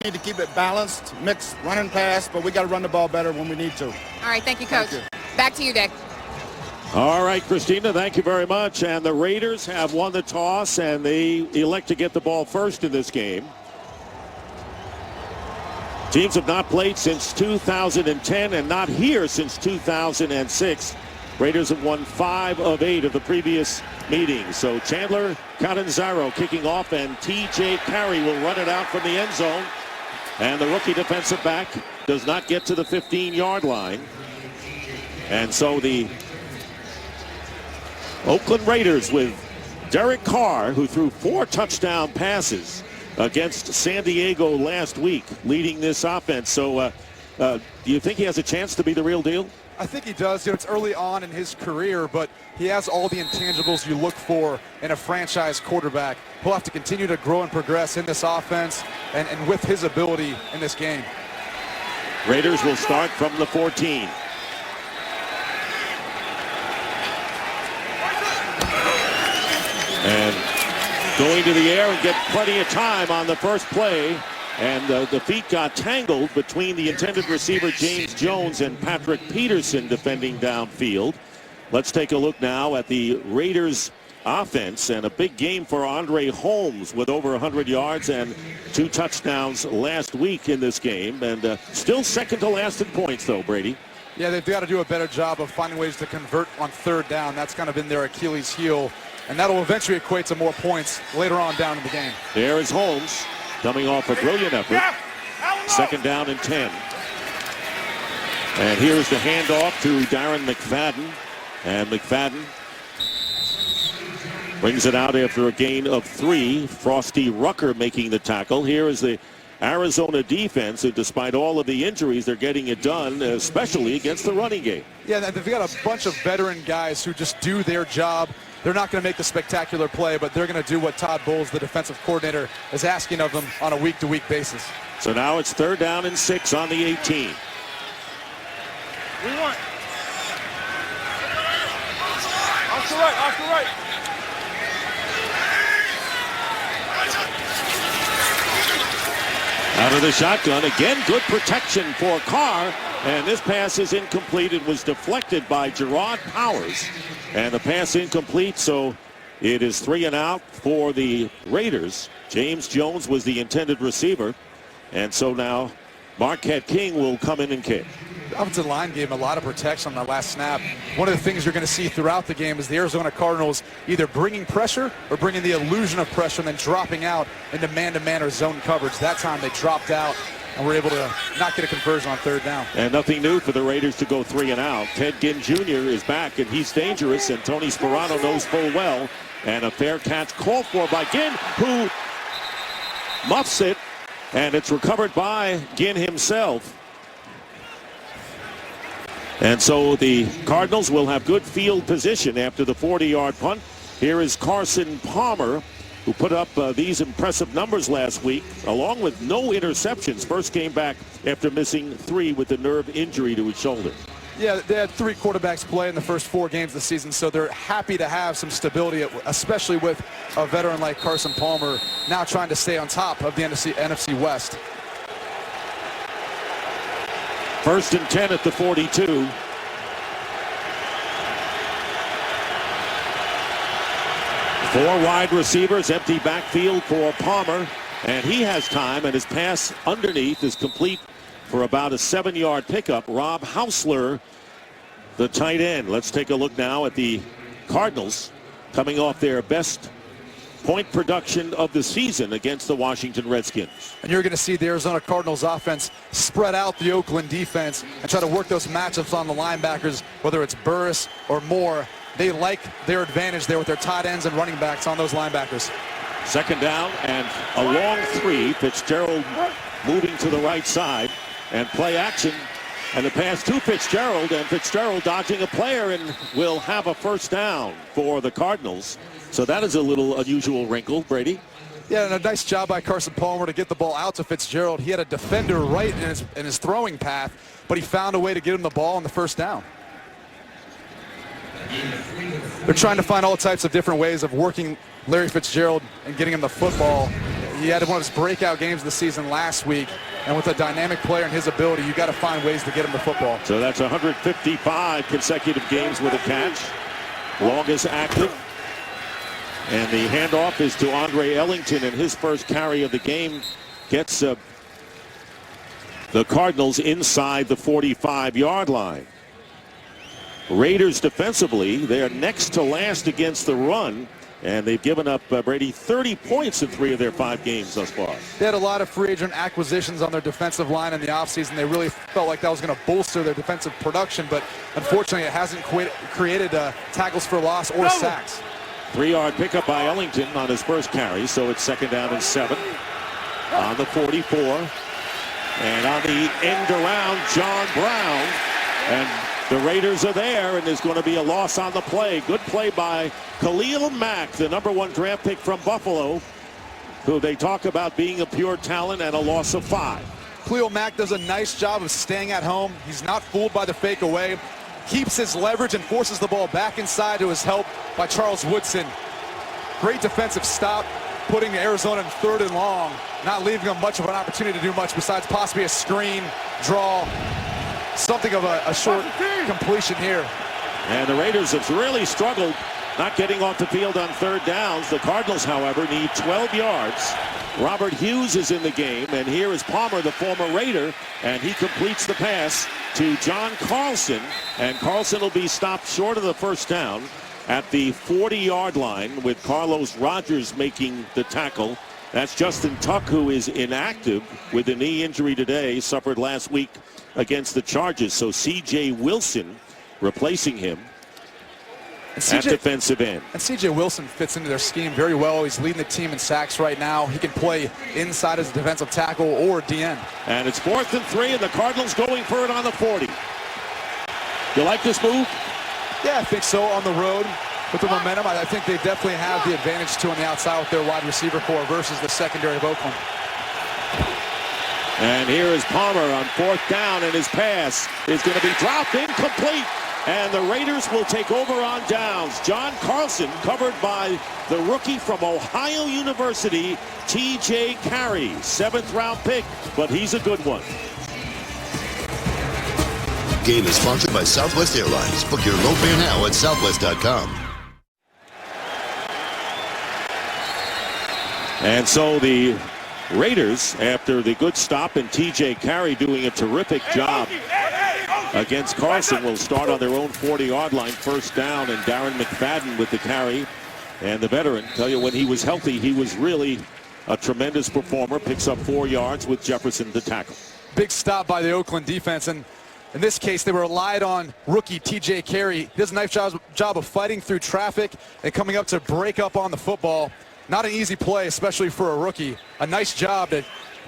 need to keep it balanced, mix run and pass, but we got to run the ball better when we need to. All right, thank you, Coach. Thank you. Back to you, Dick. All right, Christina, thank you very much. And the Raiders have won the toss, and they elect to get the ball first in this game. Teams have not played since 2010 and not here since 2006. Raiders have won 5 of 8 of the previous meetings. So Chandler Catanzaro kicking off, and T.J. Carey will run it out from the end zone. And the rookie defensive back does not get to the 15-yard line. And so the Oakland Raiders with Derek Carr, who threw 4 touchdown passes against San Diego last week, leading this offense. So do you think he has a chance to be the real deal? I think he does. It's early on in his career, but he has all the intangibles you look for in a franchise quarterback. He'll have to continue to grow and progress in this offense and with his ability in this game. Raiders will start from the 14. And going to the air and get plenty of time on the first play. And the feet got tangled between the intended receiver James Jones and Patrick Peterson defending downfield. Let's take a look now at the Raiders offense, and a big game for Andre Holmes with over 100 yards and 2 touchdowns last week in this game. And still second to last in points though, Brady. Yeah, they've got to do a better job of finding ways to convert on third down. That's kind of been their Achilles heel, and that'll eventually equate to more points later on down in the game. There is Holmes coming off a brilliant effort. Second down and 10. And here's the handoff to Darren McFadden. And McFadden brings it out after a gain of 3. Frosty Rucker making the tackle. Here is the Arizona defense, who despite all of the injuries, they're getting it done, especially against the running game. Yeah, they've got a bunch of veteran guys who just do their job. They're not going to make the spectacular play, but they're going to do what Todd Bowles, the defensive coordinator, is asking of them on a week-to-week basis. So now it's 3rd down and 6 on the 18. We want. Off the right, off the right. Out of the shotgun, again, good protection for Carr, and this pass is incomplete. It was deflected by Gerard Powers, and the pass incomplete, so it is 3 and out for the Raiders. James Jones was the intended receiver, and so now Marquette King will come in and kick. The offensive line gave him a lot of protection on that last snap. One of the things you're going to see throughout the game is the Arizona Cardinals either bringing pressure or bringing the illusion of pressure and then dropping out into man-to-man or zone coverage. That time they dropped out and were able to not get a conversion on 3rd down. And nothing new for the Raiders to go 3 and out. Ted Ginn Jr. is back, and he's dangerous, and Tony Sperano knows full well. And a fair catch called for by Ginn, who muffs it, and it's recovered by Ginn himself. And so the Cardinals will have good field position after the 40-yard punt. Here is Carson Palmer, who put up these impressive numbers last week, along with no interceptions. First game back after missing 3 with a nerve injury to his shoulder. Yeah, they had 3 quarterbacks play in the first 4 games of the season, so they're happy to have some stability, especially with a veteran like Carson Palmer now trying to stay on top of the NFC West. 1st and 10 at the 42. Four wide receivers, empty backfield for Palmer, and he has time, and his pass underneath is complete for about a 7-yard pickup. Rob Hausler, the tight end. Let's take a look now at the Cardinals coming off their best point production of the season against the Washington Redskins. And you're going to see the Arizona Cardinals offense spread out the Oakland defense and try to work those matchups on the linebackers, whether it's Burris or Moore. They like their advantage there with their tight ends and running backs on those linebackers. 2nd down and a long 3. Fitzgerald moving to the right side, and play action, and the pass to Fitzgerald, and Fitzgerald dodging a player, and will have a 1st down for the Cardinals. So that is a little unusual wrinkle, Brady. Yeah, and a nice job by Carson Palmer to get the ball out to Fitzgerald. He had a defender right in his throwing path, but he found a way to get him the ball on the 1st down. They're trying to find all types of different ways of working Larry Fitzgerald and getting him the football He had one of his breakout games of the season last week, and with a dynamic player and his ability, you got to find ways to get him the football. So that's 155 consecutive games with a catch, longest active. And the handoff is to Andre Ellington, and his first carry of the game gets the Cardinals inside the 45-yard line. Raiders defensively, they're next to last against the run, and they've given up, Brady, 30 points in 3 of their 5 games thus far. They had a lot of free agent acquisitions on their defensive line in the offseason. They really felt like that was going to bolster their defensive production, but unfortunately it hasn't created tackles for loss or sacks. 3-yard pickup by Ellington on his first carry, so it's 2nd down and 7 on the 44. And on the end around, John Brown. And the Raiders are there, and there's going to be a loss on the play. Good play by Khalil Mack, the #1 draft pick from Buffalo, who they talk about being a pure talent, and a loss of 5. Khalil Mack does a nice job of staying at home. He's not fooled by the fake away. Keeps his leverage and forces the ball back inside to his help by Charles Woodson. Great defensive stop, putting Arizona in 3rd and long, not leaving them much of an opportunity to do much besides possibly a screen, draw, something of a short completion here. And the Raiders have really struggled not getting off the field on 3rd downs. The Cardinals, however, need 12 yards. Robert Hughes is in the game, and here is Palmer, the former Raider, and he completes the pass to John Carlson, and Carlson will be stopped short of the 1st down at the 40-yard line, with Carlos Rogers making the tackle. That's Justin Tuck, who is inactive with a knee injury today, suffered last week against the Chargers. So C.J. Wilson replacing him at defensive end. And C.J. Wilson fits into their scheme very well. He's leading the team in sacks right now. He can play inside as a defensive tackle or DN. And it's 4th and 3, and the Cardinals going for it on the 40. You like this move? Yeah, I think so. On the road with the momentum, I think they definitely have the advantage too on the outside with their wide receiver core versus the secondary of Oakland. And here is Palmer on 4th down, and his pass is going to be dropped incomplete. And the Raiders will take over on downs. John Carlson covered by the rookie from Ohio University, T.J. Carey. 7th-round pick, but he's a good one. Game is sponsored by Southwest Airlines. Book your low fare now at southwest.com. And so the Raiders, after the good stop and T.J. Carey doing a terrific job against Carlson, will start on their own 40-yard line, 1st down, and Darren McFadden with the carry. And the veteran, tell you, when he was healthy, he was really a tremendous performer. Picks up 4 yards with Jefferson to tackle. Big stop by the Oakland defense, and in this case, they relied on rookie T.J. Carey. He does a nice job of fighting through traffic and coming up to break up on the football. Not an easy play, especially for a rookie. A nice job to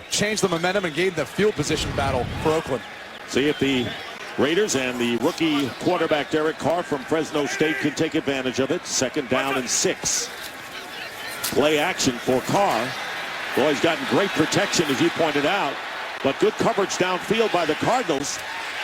change the momentum and gain the field position battle for Oakland. See if the Raiders and the rookie quarterback Derek Carr from Fresno State can take advantage of it. 2nd down and 6. Play action for Carr. Boy, he's gotten great protection, as you pointed out, but good coverage downfield by the Cardinals.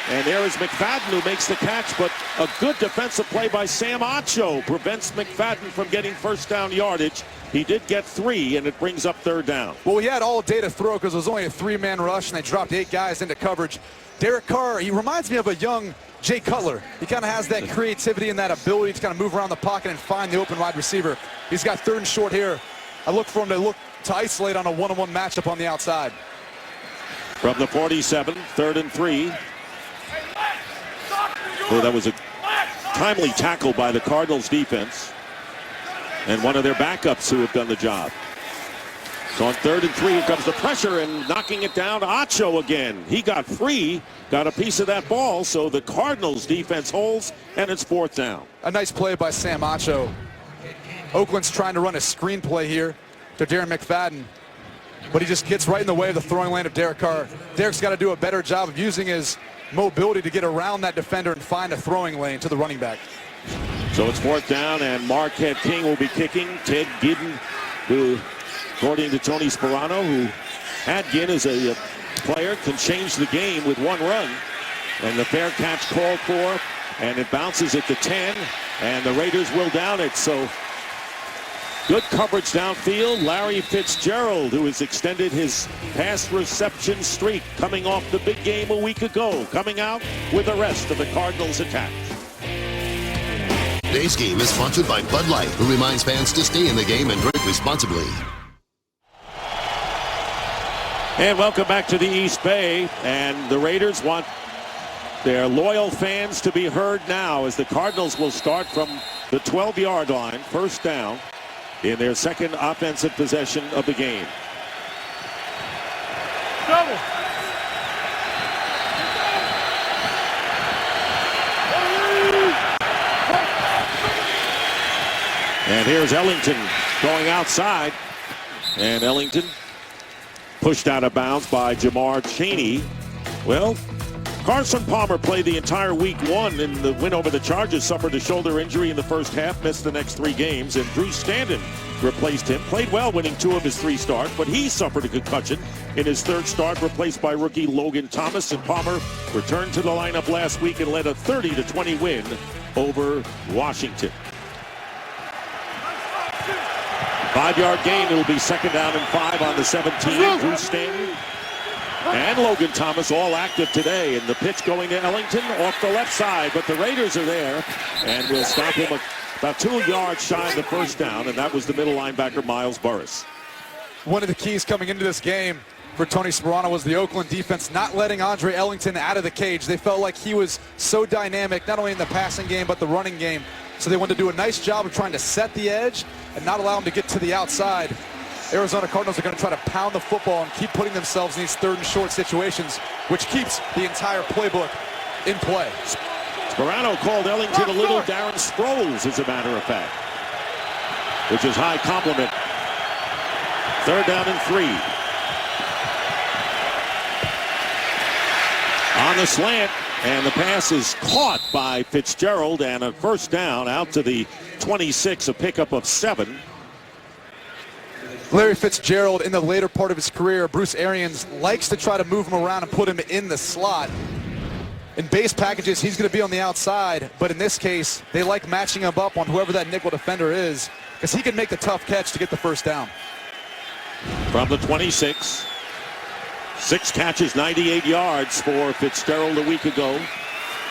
And there is McFadden, who makes the catch, but a good defensive play by Sam Acho prevents McFadden from getting 1st down yardage. He did get 3, and it brings up 3rd down. Well, he had all day to throw because it was only a 3-man rush, and they dropped 8 guys into coverage. Derek Carr, he reminds me of a young Jay Cutler. He kind of has that creativity and that ability to kind of move around the pocket and find the open wide receiver. He's got 3rd and short here. I look for him to isolate on a one-on-one matchup on the outside. From the 47, 3rd and 3. Oh, that was a timely tackle by the Cardinals defense, and one of their backups who have done the job. So on 3rd and 3, here comes the pressure, and knocking it down to Acho again. He got free, got a piece of that ball, so the Cardinals defense holds, and it's 4th down. A nice play by Sam Acho. Oakland's trying to run a screen play here to Darren McFadden, but he just gets right in the way of the throwing lane of Derek Carr. Derek's got to do a better job of using his mobility to get around that defender and find a throwing lane to the running back. So it's 4th down, and Marquette King will be kicking. Ted Ginn, who, according to Tony Sperano, who had Ginn as a player, can change the game with 1 run. And the fair catch called for, and it bounces at the 10, and the Raiders will down it. So Good coverage downfield. Larry Fitzgerald, who has extended his pass reception streak, coming off the big game a week ago, coming out with the rest of the Cardinals attack. Today's game is sponsored by Bud Light, who reminds fans to stay in the game and drink responsibly. And welcome back to the East Bay. And the Raiders want their loyal fans to be heard now as the Cardinals will start from the 12-yard line, first down, in their second offensive possession of the game. Double. And here's Ellington going outside. And Ellington pushed out of bounds by Jamar Chaney. Well, Carson Palmer played the entire week one in the win over the Chargers, suffered a shoulder injury in the first half, missed the next 3 games, and Drew Stanton replaced him. Played well, winning 2 of his 3 starts, but he suffered a concussion in his 3rd start, replaced by rookie Logan Thomas. And Palmer returned to the lineup last week and led a 30-20 win over Washington. 5-yard gain. It'll be second down and 5 on the 17. Drew Stanton and Logan Thomas all active today. And the pitch going to Ellington off the left side. But the Raiders are there and will stop him about 2 yards shy of the first down. And that was the middle linebacker, Miles Burris. One of the keys coming into this game for Tony Sparano was the Oakland defense not letting Andre Ellington out of the cage. They felt like he was so dynamic, not only in the passing game, but the running game. So they wanted to do a nice job of trying to set the edge and not allow him to get to the outside. Arizona Cardinals are going to try to pound the football and keep putting themselves in these 3rd and short situations, which keeps the entire playbook in play. Sparano called Ellington a little Darren Sproles, as a matter of fact, which is high compliment. 3rd down and 3. On the slant, and the pass is caught by Fitzgerald, and a first down out to the 26, a pickup of 7. Larry Fitzgerald, in the later part of his career, Bruce Arians likes to try to move him around and put him in the slot. In base packages, he's going to be on the outside, but in this case, they like matching him up on whoever that nickel defender is, because he can make the tough catch to get the first down. From the 26, 6 catches, 98 yards for Fitzgerald a week ago,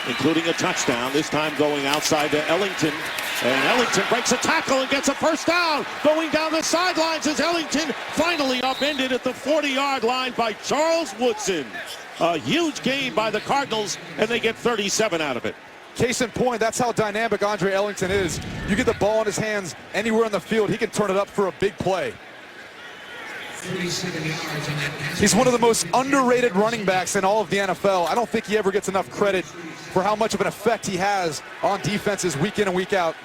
including a touchdown, this time going outside to Ellington. And Ellington breaks a tackle and gets a first down. Going down the sidelines is Ellington, finally upended at the 40-yard line by Charles Woodson. A huge gain by the Cardinals, and they get 37 out of it. Case in point, that's how dynamic Andre Ellington is. You get the ball in his hands anywhere on the field, he can turn it up for a big play. He's one of the most underrated running backs in all of the NFL. I don't think he ever gets enough credit for how much of an effect he has on defenses week in and week out.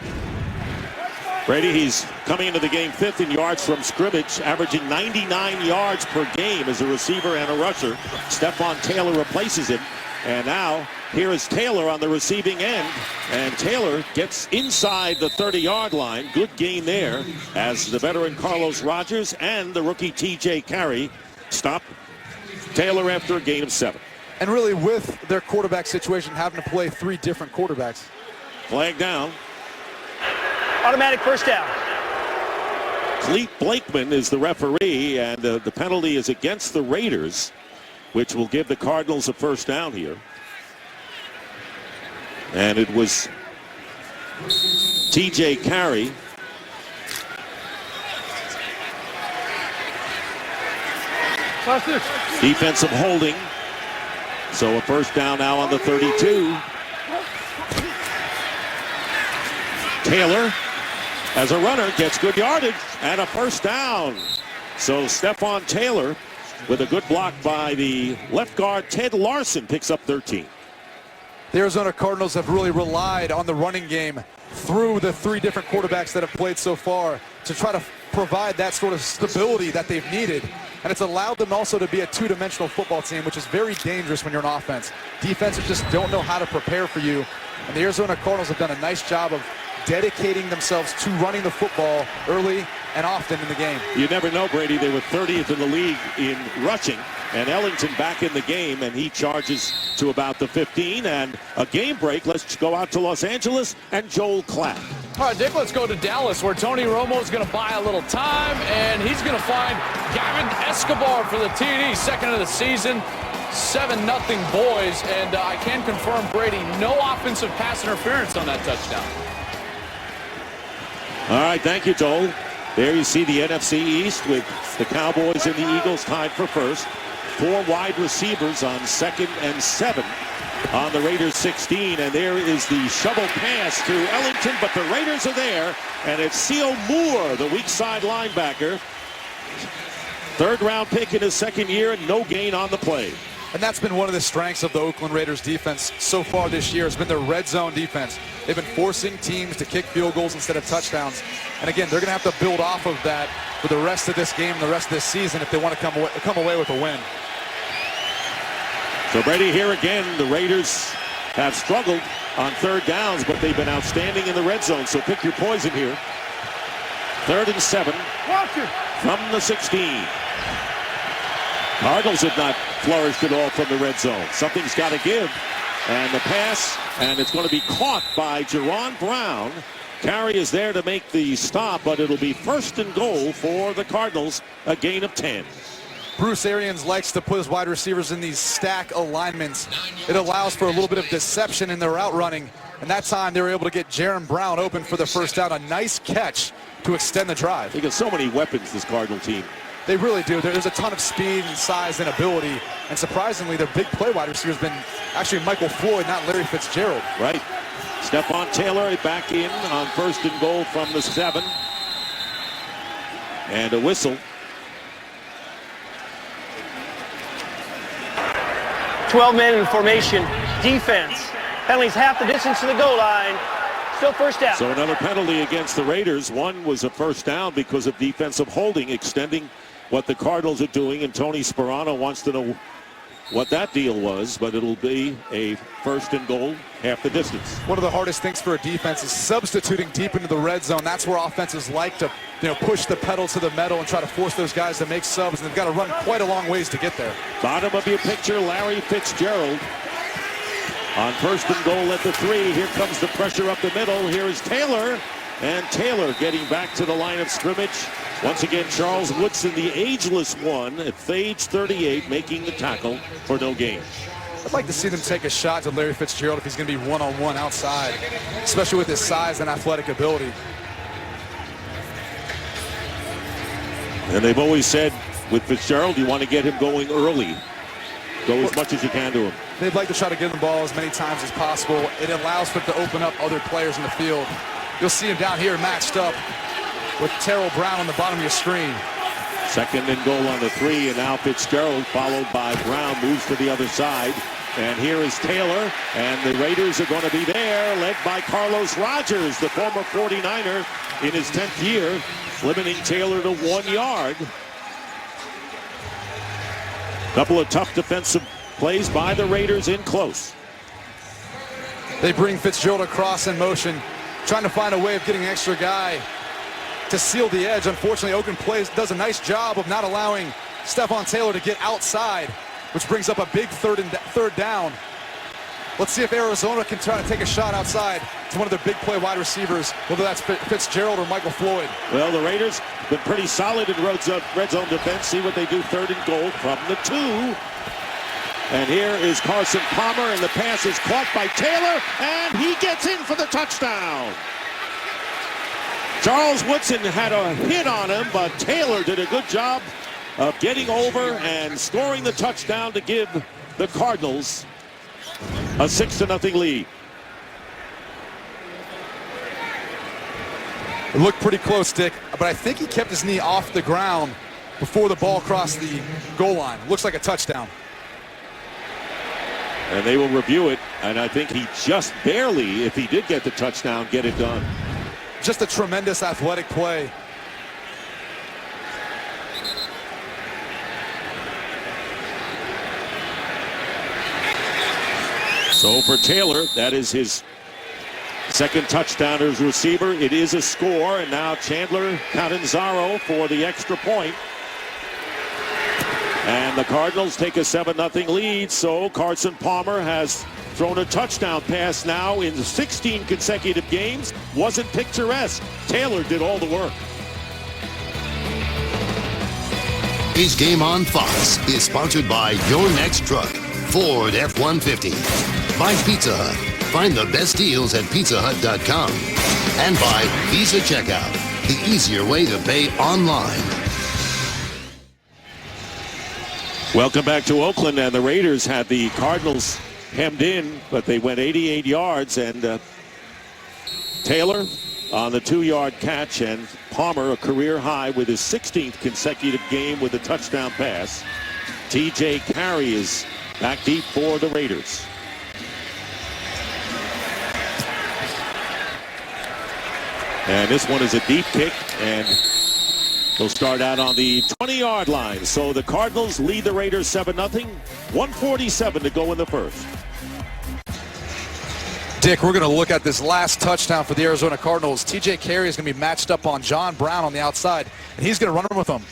Brady, he's coming into the game 5th in yards from scrimmage, averaging 99 yards per game as a receiver and a rusher. Stefon Taylor replaces him. And now, here is Taylor on the receiving end. And Taylor gets inside the 30-yard line. Good gain there as the veteran Carlos Rogers and the rookie T.J. Carey stop Taylor after a gain of 7. And really, with their quarterback situation, having to play 3 different quarterbacks. Flag down. Automatic first down. Clete Blakeman is the referee, and the penalty is against the Raiders, which will give the Cardinals a first down here. And it was T.J. Carey. Defensive holding. So a first down now on the 32. Taylor, as a runner, gets good yardage and a first down. So Stefon Taylor, with a good block by the left guard, Ted Larson, picks up 13. The Arizona Cardinals have really relied on the running game through the 3 different quarterbacks that have played so far to try to provide that sort of stability that they've needed. And it's allowed them also to be a 2-dimensional football team, which is very dangerous when you're an offense. Defenses just don't know how to prepare for you. And the Arizona Cardinals have done a nice job of dedicating themselves to running the football early and often in the game. You never know, Brady. They were 30th in the league in rushing. And Ellington back in the game, and he charges to about the 15. And a game break. Let's go out to Los Angeles and Joel Klatt. All right, Dick, let's go to Dallas, where Tony Romo's going to buy a little time, and he's going to find Gavin Escobar for the TD, second of the season. 7-0 boys, and I can confirm, Brady, no offensive pass interference on that touchdown. All right, thank you, Joel. There you see the NFC East with the Cowboys and the Eagles tied for first. 4 wide receivers on 2nd and 7 on the Raiders 16, and there is the shovel pass to Ellington, but the Raiders are there, and it's C.O. Moore, the weak side linebacker. 3rd-round pick in his 2nd year, and no gain on the play. And that's been one of the strengths of the Oakland Raiders defense so far this year. Has been their red zone defense. They've been forcing teams to kick field goals instead of touchdowns. And again, they're going to have to build off of that for the rest of this game and the rest of this season if they want to come away with a win. So Brady, here again, the Raiders have struggled on 3rd downs, but they've been outstanding in the red zone. So pick your poison here. 3rd and 7 from the 16. Cardinals have not flourished at all from the red zone. Something's got to give. And the pass, and it's going to be caught by Jerron Brown. Carey is there to make the stop, but it'll be 1st and goal for the Cardinals, a gain of 10. Bruce Arians likes to put his wide receivers in these stack alignments. It allows for a little bit of deception in their route running. And that time they were able to get Jerron Brown open for the 1st down. A nice catch to extend the drive. They got so many weapons, this Cardinal team. They really do. There's a ton of speed and size and ability. And surprisingly, their big play wide receiver has been actually Michael Floyd, not Larry Fitzgerald. Right. Stefon Taylor back in on 1st and goal from the 7. And a whistle. 12-man in formation. Defense. Penalties half the distance to the goal line. Still 1st down. So another penalty against the Raiders. One was a 1st down because of defensive holding, extending what the Cardinals are doing. And Tony Sperano wants to know what that deal was, but it'll be a 1st and goal, half the distance. One of the hardest things for a defense is substituting deep into the red zone. That's where offenses like to push the pedal to the metal and try to force those guys to make subs, and they've got to run quite a long ways to get there. Bottom of your picture, Larry Fitzgerald on 1st and goal at the 3. Here comes the pressure up the middle. Here is Taylor, and Taylor getting back to the line of scrimmage. Once again, Charles Woodson, the ageless one, at age 38, making the tackle for no gain. I'd like to see them take a shot to Larry Fitzgerald if he's going to be one-on-one outside, especially with his size and athletic ability. And they've always said with Fitzgerald, you want to get him going early. Go as much as you can to him. They'd like to try to give the ball as many times as possible. It allows for it to open up other players in the field. You'll see him down here matched up with Terrell Brown on the bottom of your screen. 2nd and goal on the 3, and now Fitzgerald, followed by Brown, moves to the other side. And here is Taylor, and the Raiders are going to be there, led by Carlos Rogers, the former 49er in his 10th year, limiting Taylor to 1 yard. Couple of tough defensive plays by the Raiders in close. They bring Fitzgerald across in motion, trying to find a way of getting an extra guy to seal the edge. Unfortunately, Oakland does a nice job of not allowing Stefon Taylor to get outside, which brings up a big third down. Let's see if Arizona can try to take a shot outside to one of their big play wide receivers, whether that's Fitzgerald or Michael Floyd. Well, the Raiders have been pretty solid in red zone defense. See what they do 3rd and goal from the 2. And here is Carson Palmer, and the pass is caught by Taylor, and he gets in for the touchdown. Charles Woodson had a hit on him, but Taylor did a good job of getting over and scoring the touchdown to give the Cardinals a 6-0 lead. It looked pretty close, Dick, but I think he kept his knee off the ground before the ball crossed the goal line. Looks like a touchdown. And they will review it, and I think he just barely, if he did get the touchdown, get it done. Just a tremendous athletic play. So for Taylor, that is his 2nd touchdown as receiver. It is a score, and now Chandler Catanzaro for the extra point. And the Cardinals take a 7-0 lead, so Carson Palmer has thrown a touchdown pass now in 16 consecutive games. Wasn't picturesque. Taylor did all the work. Today's Game on Fox is sponsored by your next truck, Ford F-150. By Pizza Hut. Find the best deals at pizzahut.com. And by Visa Checkout, the easier way to pay online. Welcome back to Oakland, and the Raiders had the Cardinals hemmed in, but they went 88 yards, and Taylor on the 2-yard catch, and Palmer a career high with his 16th consecutive game with a touchdown pass. TJ Carey is back deep for the Raiders. And this one is a deep kick, and they'll start out on the 20-yard line. So the Cardinals lead the Raiders 7-0. 1:47 to go in the first. Dick, we're going to look at this last touchdown for the Arizona Cardinals. TJ Carey is going to be matched up on John Brown on the outside, and he's going to run with him.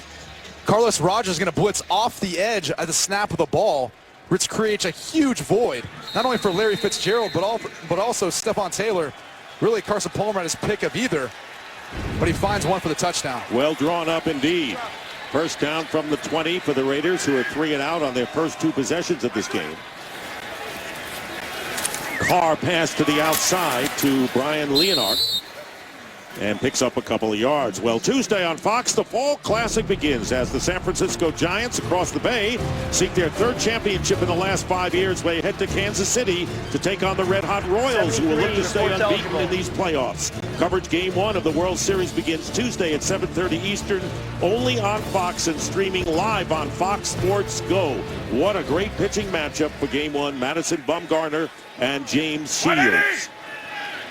Carlos Rogers is going to blitz off the edge at the snap of the ball, which creates a huge void, not only for Larry Fitzgerald, but also Stefon Taylor. Really, Carson Palmer had his pick of either, but he finds one for the touchdown. Well drawn up indeed. First down from the 20 for the Raiders, who are 3 and out on their first 2 possessions of this game. Carr pass to the outside to Brian Leonard and picks up a couple of yards. Well, Tuesday on Fox, the Fall Classic begins as the San Francisco Giants across the bay seek their 3rd championship in the last 5 years. They head to Kansas City to take on the Red Hot Royals, who will look to stay unbeaten in these playoffs. Coverage Game 1 of the World Series begins Tuesday at 7:30 Eastern, only on Fox and streaming live on Fox Sports Go. What a great pitching matchup for Game 1. Madison Bumgarner and James Shields.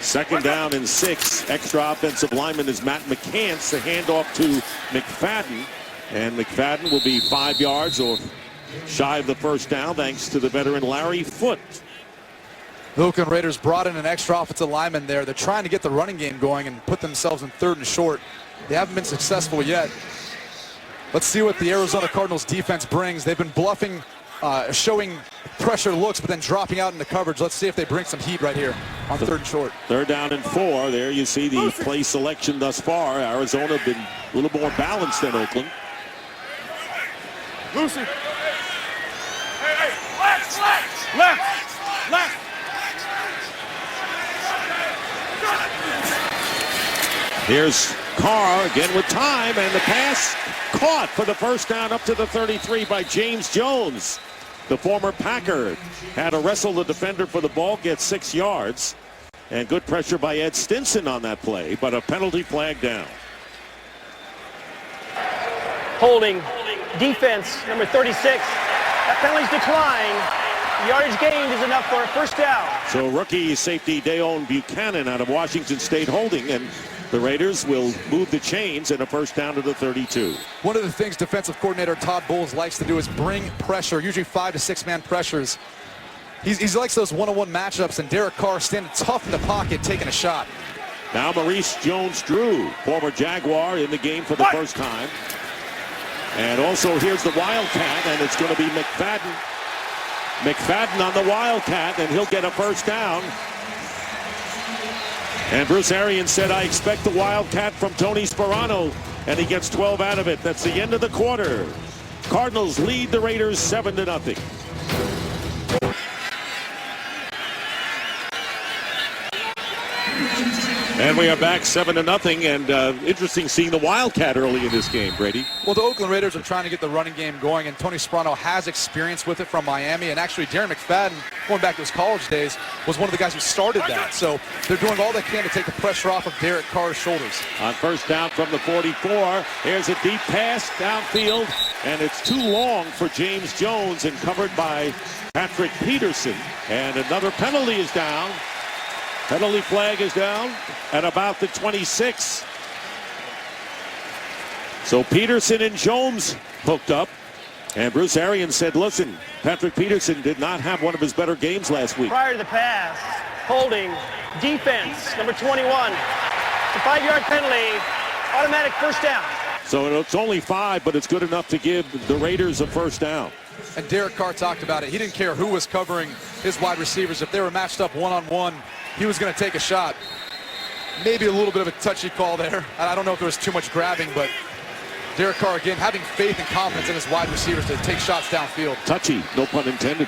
Second down and 6. Extra offensive lineman is Matt McCants. The handoff to McFadden. And McFadden will be 5 yards or shy of the first down thanks to the veteran Larry Foote. The Oakland Raiders brought in an extra offensive lineman there. They're trying to get the running game going and put themselves in 3rd and short. They haven't been successful yet. Let's see what the Arizona Cardinals defense brings. They've been bluffing, showing pressure looks, but then dropping out into coverage. Let's see if they bring some heat right here on 3rd and short. 3rd down and 4. There you see the play selection thus far. Arizona been a little more balanced than Oakland. Lucy. Hey, left. Here's Carr again with time, and the pass caught for the first down up to the 33 by James Jones. The former Packer had to wrestle the defender for the ball, gets 6 yards. And good pressure by Ed Stinson on that play, but a penalty flag down. Holding defense, number 36. That penalty's declined. Yardage gained is enough for a first down. So rookie safety Dayon Buchanan out of Washington State holding, and the Raiders will move the chains and a first down to the 32. One of the things defensive coordinator Todd Bowles likes to do is bring pressure, usually 5 to 6 man pressures. He likes those one-on-one matchups, and Derek Carr standing tough in the pocket, taking a shot. Now Maurice Jones-Drew, former Jaguar, in the game for the first time. And also here's the Wildcat, and it's going to be McFadden. McFadden on the Wildcat, and he'll get a first down. And Bruce Arians said, I expect the Wildcat from Tony Sperano, and he gets 12 out of it. That's the end of the quarter. Cardinals lead the Raiders 7-0. And we are back 7-0, and interesting seeing the Wildcat early in this game, Brady. Well, the Oakland Raiders are trying to get the running game going, and Tony Sperano has experience with it from Miami. And actually, Darren McFadden, going back to his college days, was one of the guys who started that. So they're doing all they can to take the pressure off of Derek Carr's shoulders. On first down from the 44, here's a deep pass downfield, and it's too long for James Jones and covered by Patrick Peterson. And another penalty is down. Penalty flag is down at about the 26. So Peterson and Jones hooked up. And Bruce Arians said, listen, Patrick Peterson did not have one of his better games last week. Prior to the pass, holding defense, number 21. The 5-yard penalty, automatic first down. So it's only 5, but it's good enough to give the Raiders a first down. And Derek Carr talked about it. He didn't care who was covering his wide receivers. If they were matched up one-on-one, he was going to take a shot. Maybe a little bit of a touchy call there. I don't know if there was too much grabbing, but Derek Carr, again, having faith and confidence in his wide receivers to take shots downfield. Touchy, no pun intended.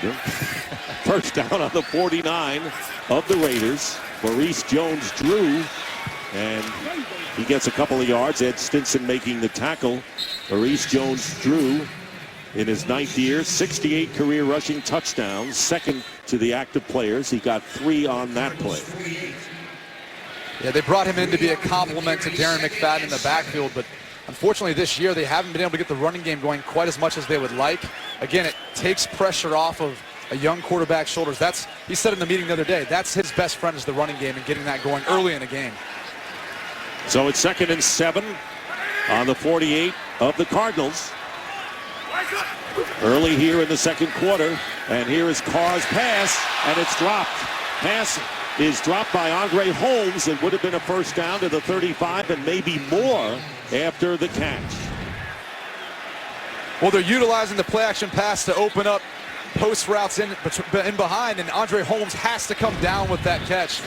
First down on the 49 of the Raiders. Maurice Jones-Drew, and he gets a couple of yards. Ed Stinson making the tackle. Maurice Jones-Drew in his 9th year, 68 career rushing touchdowns, second to the active players. He got 3 on that play. Yeah, they brought him in to be a complement to Darren McFadden in the backfield, but unfortunately this year they haven't been able to get the running game going quite as much as they would like. Again, it takes pressure off of a young quarterback's shoulders. He said in the meeting the other day, that's his best friend is the running game and getting that going early in the game. So it's 2nd and 7 on the 48 of the Cardinals. Early here in the second quarter, and here is Carr's pass, and it's dropped. Pass is dropped by Andre Holmes. It would have been a first down to the 35 and maybe more after the catch. Well, they're utilizing the play-action pass to open up post routes in behind, and Andre Holmes has to come down with that catch.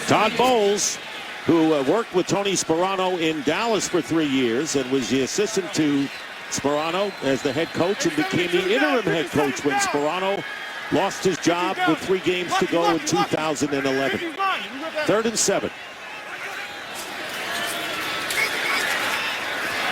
Todd Bowles, who worked with Tony Sparano in Dallas for 3 years and was the assistant to Sparano as the head coach and became the interim head coach when Sparano lost his job with 3 games to go in 2011. 3rd and 7.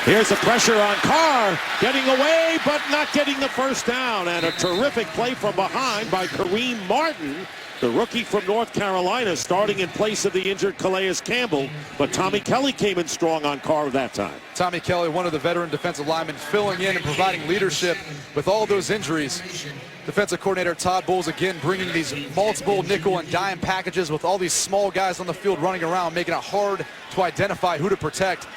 Here's the pressure on Carr, getting away, but not getting the first down. And a terrific play from behind by Kareem Martin, the rookie from North Carolina, starting in place of the injured Calais Campbell. But Tommy Kelly came in strong on Carr that time. Tommy Kelly, one of the veteran defensive linemen, filling in and providing leadership with all those injuries. Defensive coordinator Todd Bowles again bringing these multiple nickel and dime packages with all these small guys on the field running around, making it hard to identify who to protect.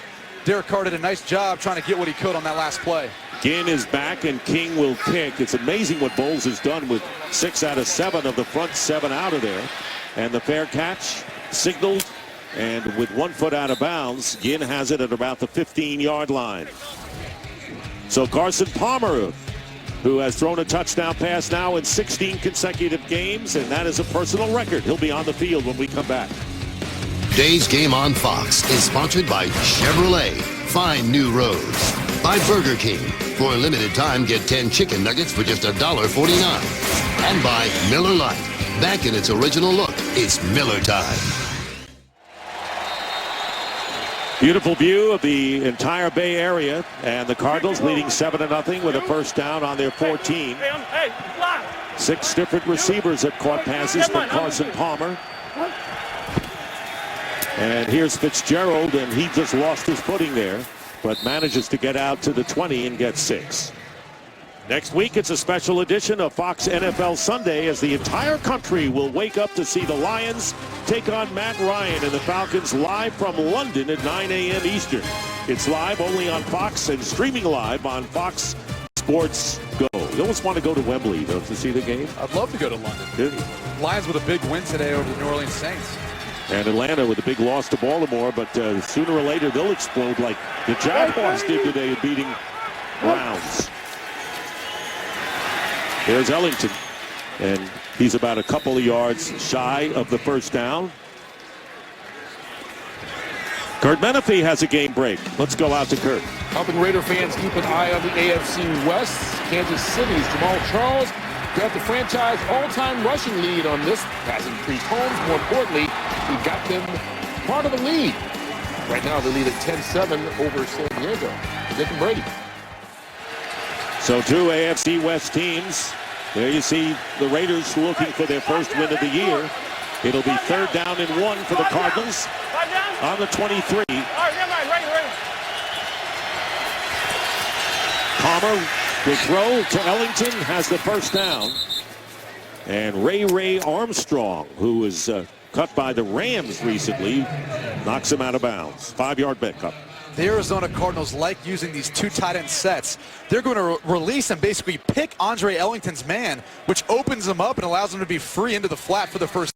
Derek Carr did a nice job trying to get what he could on that last play. Ginn is back and King will kick. It's amazing what Bowles has done with 6 out of 7 of the front 7 out of there. And the fair catch signaled, and with 1 foot out of bounds, Ginn has it at about the 15-yard line. So Carson Palmer, who has thrown a touchdown pass now in 16 consecutive games, and that is a personal record. He'll be on the field when we come back. Today's Game on Fox is sponsored by Chevrolet. Find new roads. By Burger King. For a limited time, get 10 chicken nuggets for just $1.49. And by Miller Lite. Back in its original look, it's Miller time. Beautiful view of the entire Bay Area, and the Cardinals leading 7-0 with a first down on their 14. 6 different receivers have caught passes from Carson Palmer. And here's Fitzgerald, and he just lost his footing there, but manages to get out to the 20 and get 6. Next week, it's a special edition of Fox NFL Sunday as the entire country will wake up to see the Lions take on Matt Ryan and the Falcons live from London at 9 a.m. Eastern. It's live only on Fox and streaming live on Fox Sports Go. You almost want to go to Wembley, though, to see the game. I'd love to go to London. Lions with a big win today over the New Orleans Saints. And Atlanta with a big loss to Baltimore, but sooner or later they'll explode like the Jaguars did today, beating Browns. There's Ellington, and he's about a couple of yards shy of the first down. Kurt Menefee has a game break. Let's go out to Kurt. Helping Raider fans keep an eye on the AFC West. Kansas City's Jamal Charles got the franchise all-time rushing lead on this passing Priest Holmes. More importantly, he got them part of the lead. Right now, they lead at 10-7 over San Diego. Dick and Brady. So 2 AFC West teams. There you see the Raiders looking for their first win of the year. It'll be 3rd down and 1 for the Cardinals on the 23. Palmer will throw to Ellington, has the first down. And Ray Armstrong, who was cut by the Rams recently, knocks him out of bounds. 5-yard pickup. The Arizona Cardinals like using these 2 tight end sets. They're going to release and basically pick Andre Ellington's man, which opens him up and allows him to be free into the flat for the first.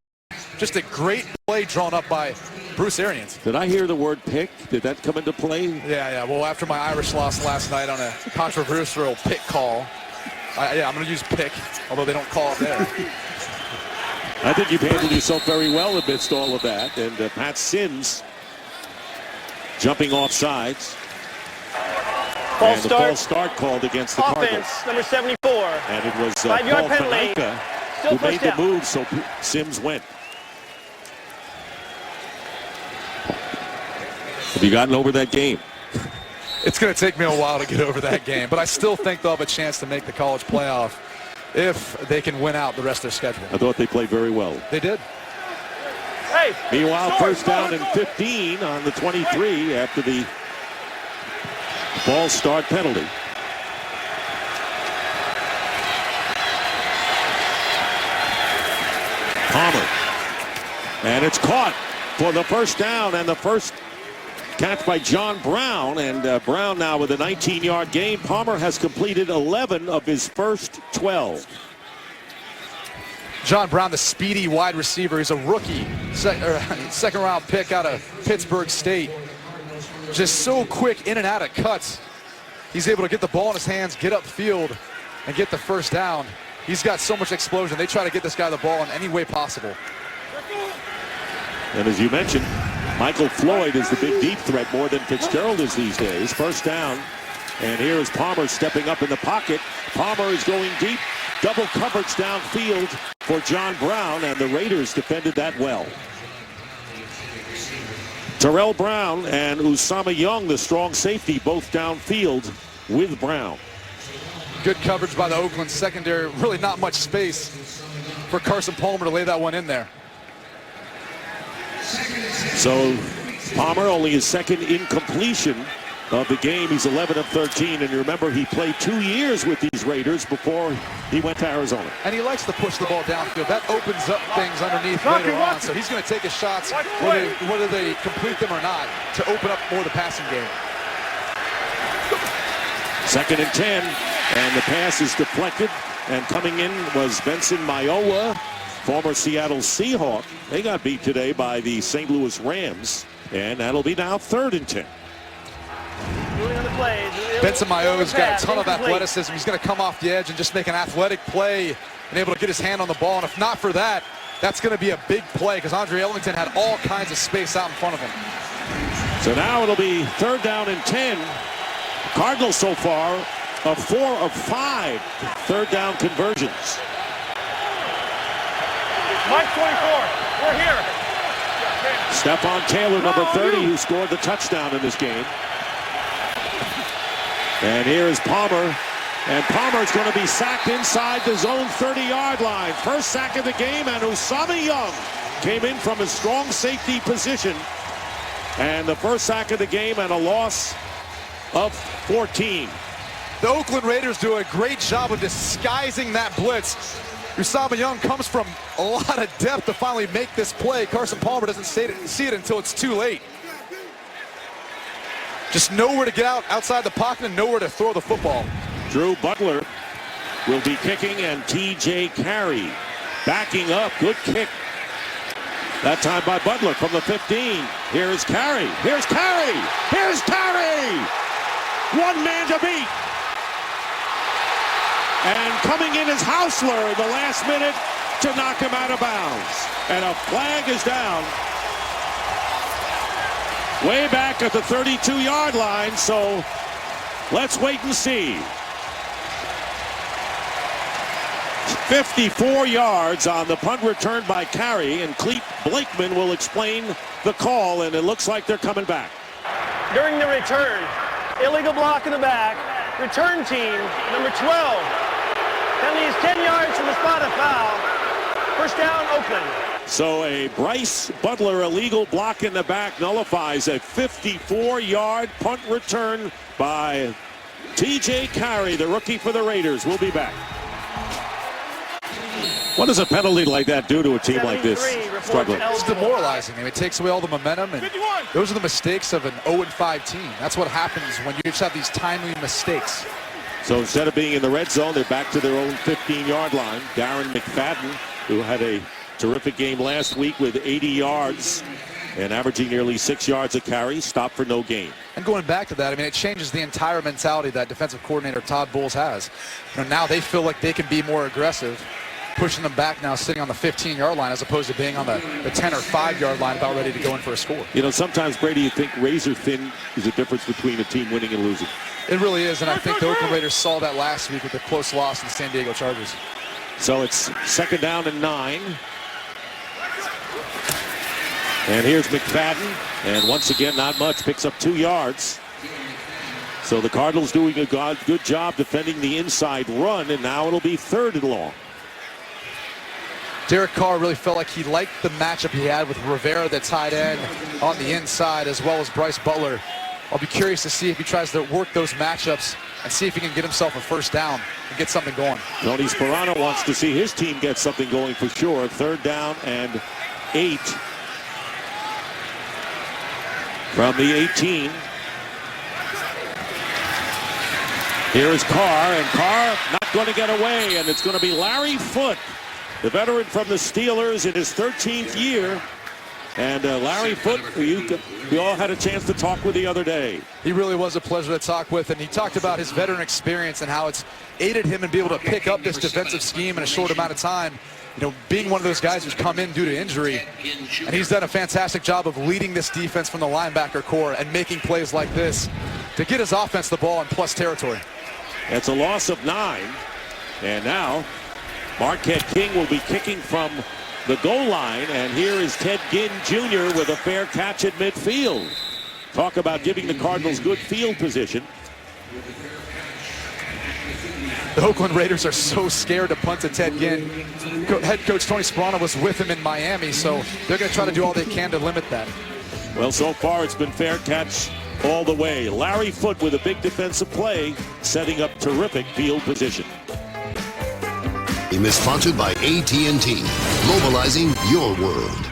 Just a great play drawn up by Bruce Arians. Did I hear the word pick? Did that come into play? Yeah. Well, after my Irish loss last night on a controversial pick call, I'm going to use pick, although they don't call it there. I think you've handled yourself very well amidst all of that. And Pat Sims jumping off sides. False The false start called against the Cardinals. Offense, number 74. And it was 5-yard Paul penalty. Fanaika Still who made first the down. move, so Sims went. Have you gotten over that game? It's going to take me a while to get over that game, but I still think they'll have a chance to make the college playoff if they can win out the rest of their schedule. I thought they played very well. They did. Hey. Meanwhile, first down and 15 on the 23 after the false start penalty. Palmer. And it's caught for the first down, and the first catch by John Brown. And Brown now with a 19-yard gain. Palmer has completed 11 of his first 12. John Brown, the speedy wide receiver. He's a rookie, second-round pick out of Pittsburgh State. Just so quick in and out of cuts. He's able to get the ball in his hands, get upfield, and get the first down. He's got so much explosion. They try to get this guy the ball in any way possible. And as you mentioned, Michael Floyd is the big deep threat more than Fitzgerald is these days. First down. And here is Palmer stepping up in the pocket. Palmer is going deep. Double coverage downfield for John Brown, and the Raiders defended that well. Terrell Brown and Usama Young, the strong safety, both downfield with Brown. Good coverage by the Oakland secondary. Really not much space for Carson Palmer to lay that one in there. So Palmer only his second incompletion of the game. He's 11 of 13, and you remember he played 2 years with these Raiders before he went to Arizona. And he likes to push the ball downfield. That opens up things underneath later on. So he's going to take his shots, whether they complete them or not, to open up more of the passing game. Second and 10, and the pass is deflected, and coming in was Benson Mayowa, former Seattle Seahawk. They got beat today by the St. Louis Rams, and that'll be now 3rd and 10. Benson Mayowa's got a ton of athleticism. He's going to come off the edge and just make an athletic play and able to get his hand on the ball. And if not for that, that's going to be a big play because Andre Ellington had all kinds of space out in front of him. So now it'll be 3rd down and 10. Cardinals so far of 4 of 5 third down conversions. Mike 24, we're here. Stefon Taylor, number 30, who scored the touchdown in this game. And here is Palmer. And Palmer's going to be sacked inside the zone 30-yard line. First sack of the game, and Usama Young came in from a strong safety position. And the first sack of the game and a loss of 14. The Oakland Raiders do a great job of disguising that blitz. Usama Young comes from a lot of depth to finally make this play. Carson Palmer doesn't see it until it's too late. Just nowhere to get outside the pocket and nowhere to throw the football. Drew Butler will be kicking, and T.J. Carey backing up. Good kick. That time by Butler from the 15. Here's Carey. Here's Carey. Here's Carey. One man to beat. And coming in is Hausler in the last minute to knock him out of bounds. And a flag is down way back at the 32-yard line, so let's wait and see. 54 yards on the punt return by Carey, and Clete Blakeman will explain the call, and it looks like they're coming back. During the return, illegal block in the back, return team, number 12. Penalty is 10 yards from the spot of foul. First down, Oakland. So a Bryce Butler illegal block in the back nullifies a 54-yard punt return by T.J. Carey, the rookie for the Raiders. We'll be back. What does a penalty like that do to a team like this? Struggling. It's demoralizing. I mean, it takes away all the momentum, and those are the mistakes of an 0-5 team. That's what happens when you just have these timely mistakes. So instead of being in the red zone, they're back to their own 15-yard line. Darren McFadden, who had a terrific game last week with 80 yards and averaging nearly 6 yards a carry, stopped for no gain. And going back to that, I mean, it changes the entire mentality that defensive coordinator Todd Bowles has. You know, now they feel like they can be more aggressive, pushing them back now, sitting on the 15-yard line as opposed to being on the 10 or 5-yard line about ready to go in for a score. You know, sometimes, Brady, you think razor thin is the difference between a team winning and losing. It really is, and I think the Oakland Raiders saw that last week with the close loss in the San Diego Chargers. So it's 2nd down and 9. And here's McFadden, and once again, not much, picks up 2 yards. So the Cardinals doing a good job defending the inside run, and now it'll be 3rd and long. Derek Carr really felt like he liked the matchup he had with Rivera, the tight end, on the inside, as well as Bryce Butler. I'll be curious to see if he tries to work those matchups and see if he can get himself a 1st down and get something going. Tony Sperano wants to see his team get something going for sure. 3rd down and 8 from the 18. Here is Carr, and Carr not going to get away, and it's going to be Larry Foote, the veteran from the Steelers in his 13th year. And Larry Foote, we all had a chance to talk with the other day. He really was a pleasure to talk with, and he talked about his veteran experience and how it's aided him in being able to pick up this defensive scheme in a short amount of time. You know, being one of those guys who's come in due to injury, and he's done a fantastic job of leading this defense from the linebacker core and making plays like this to get his offense the ball in plus territory. It's a loss of 9, and now Marquette King will be kicking from the goal line, and here is Ted Ginn Jr. with a fair catch at midfield. Talk about giving the Cardinals good field position. The Oakland Raiders are so scared to punt to Ted Ginn. Head coach Tony Sperano was with him in Miami, so they're going to try to do all they can to limit that. Well, so far it's been fair catch all the way. Larry Foote with a big defensive play, setting up terrific field position. Game is sponsored by AT&T, mobilizing your world.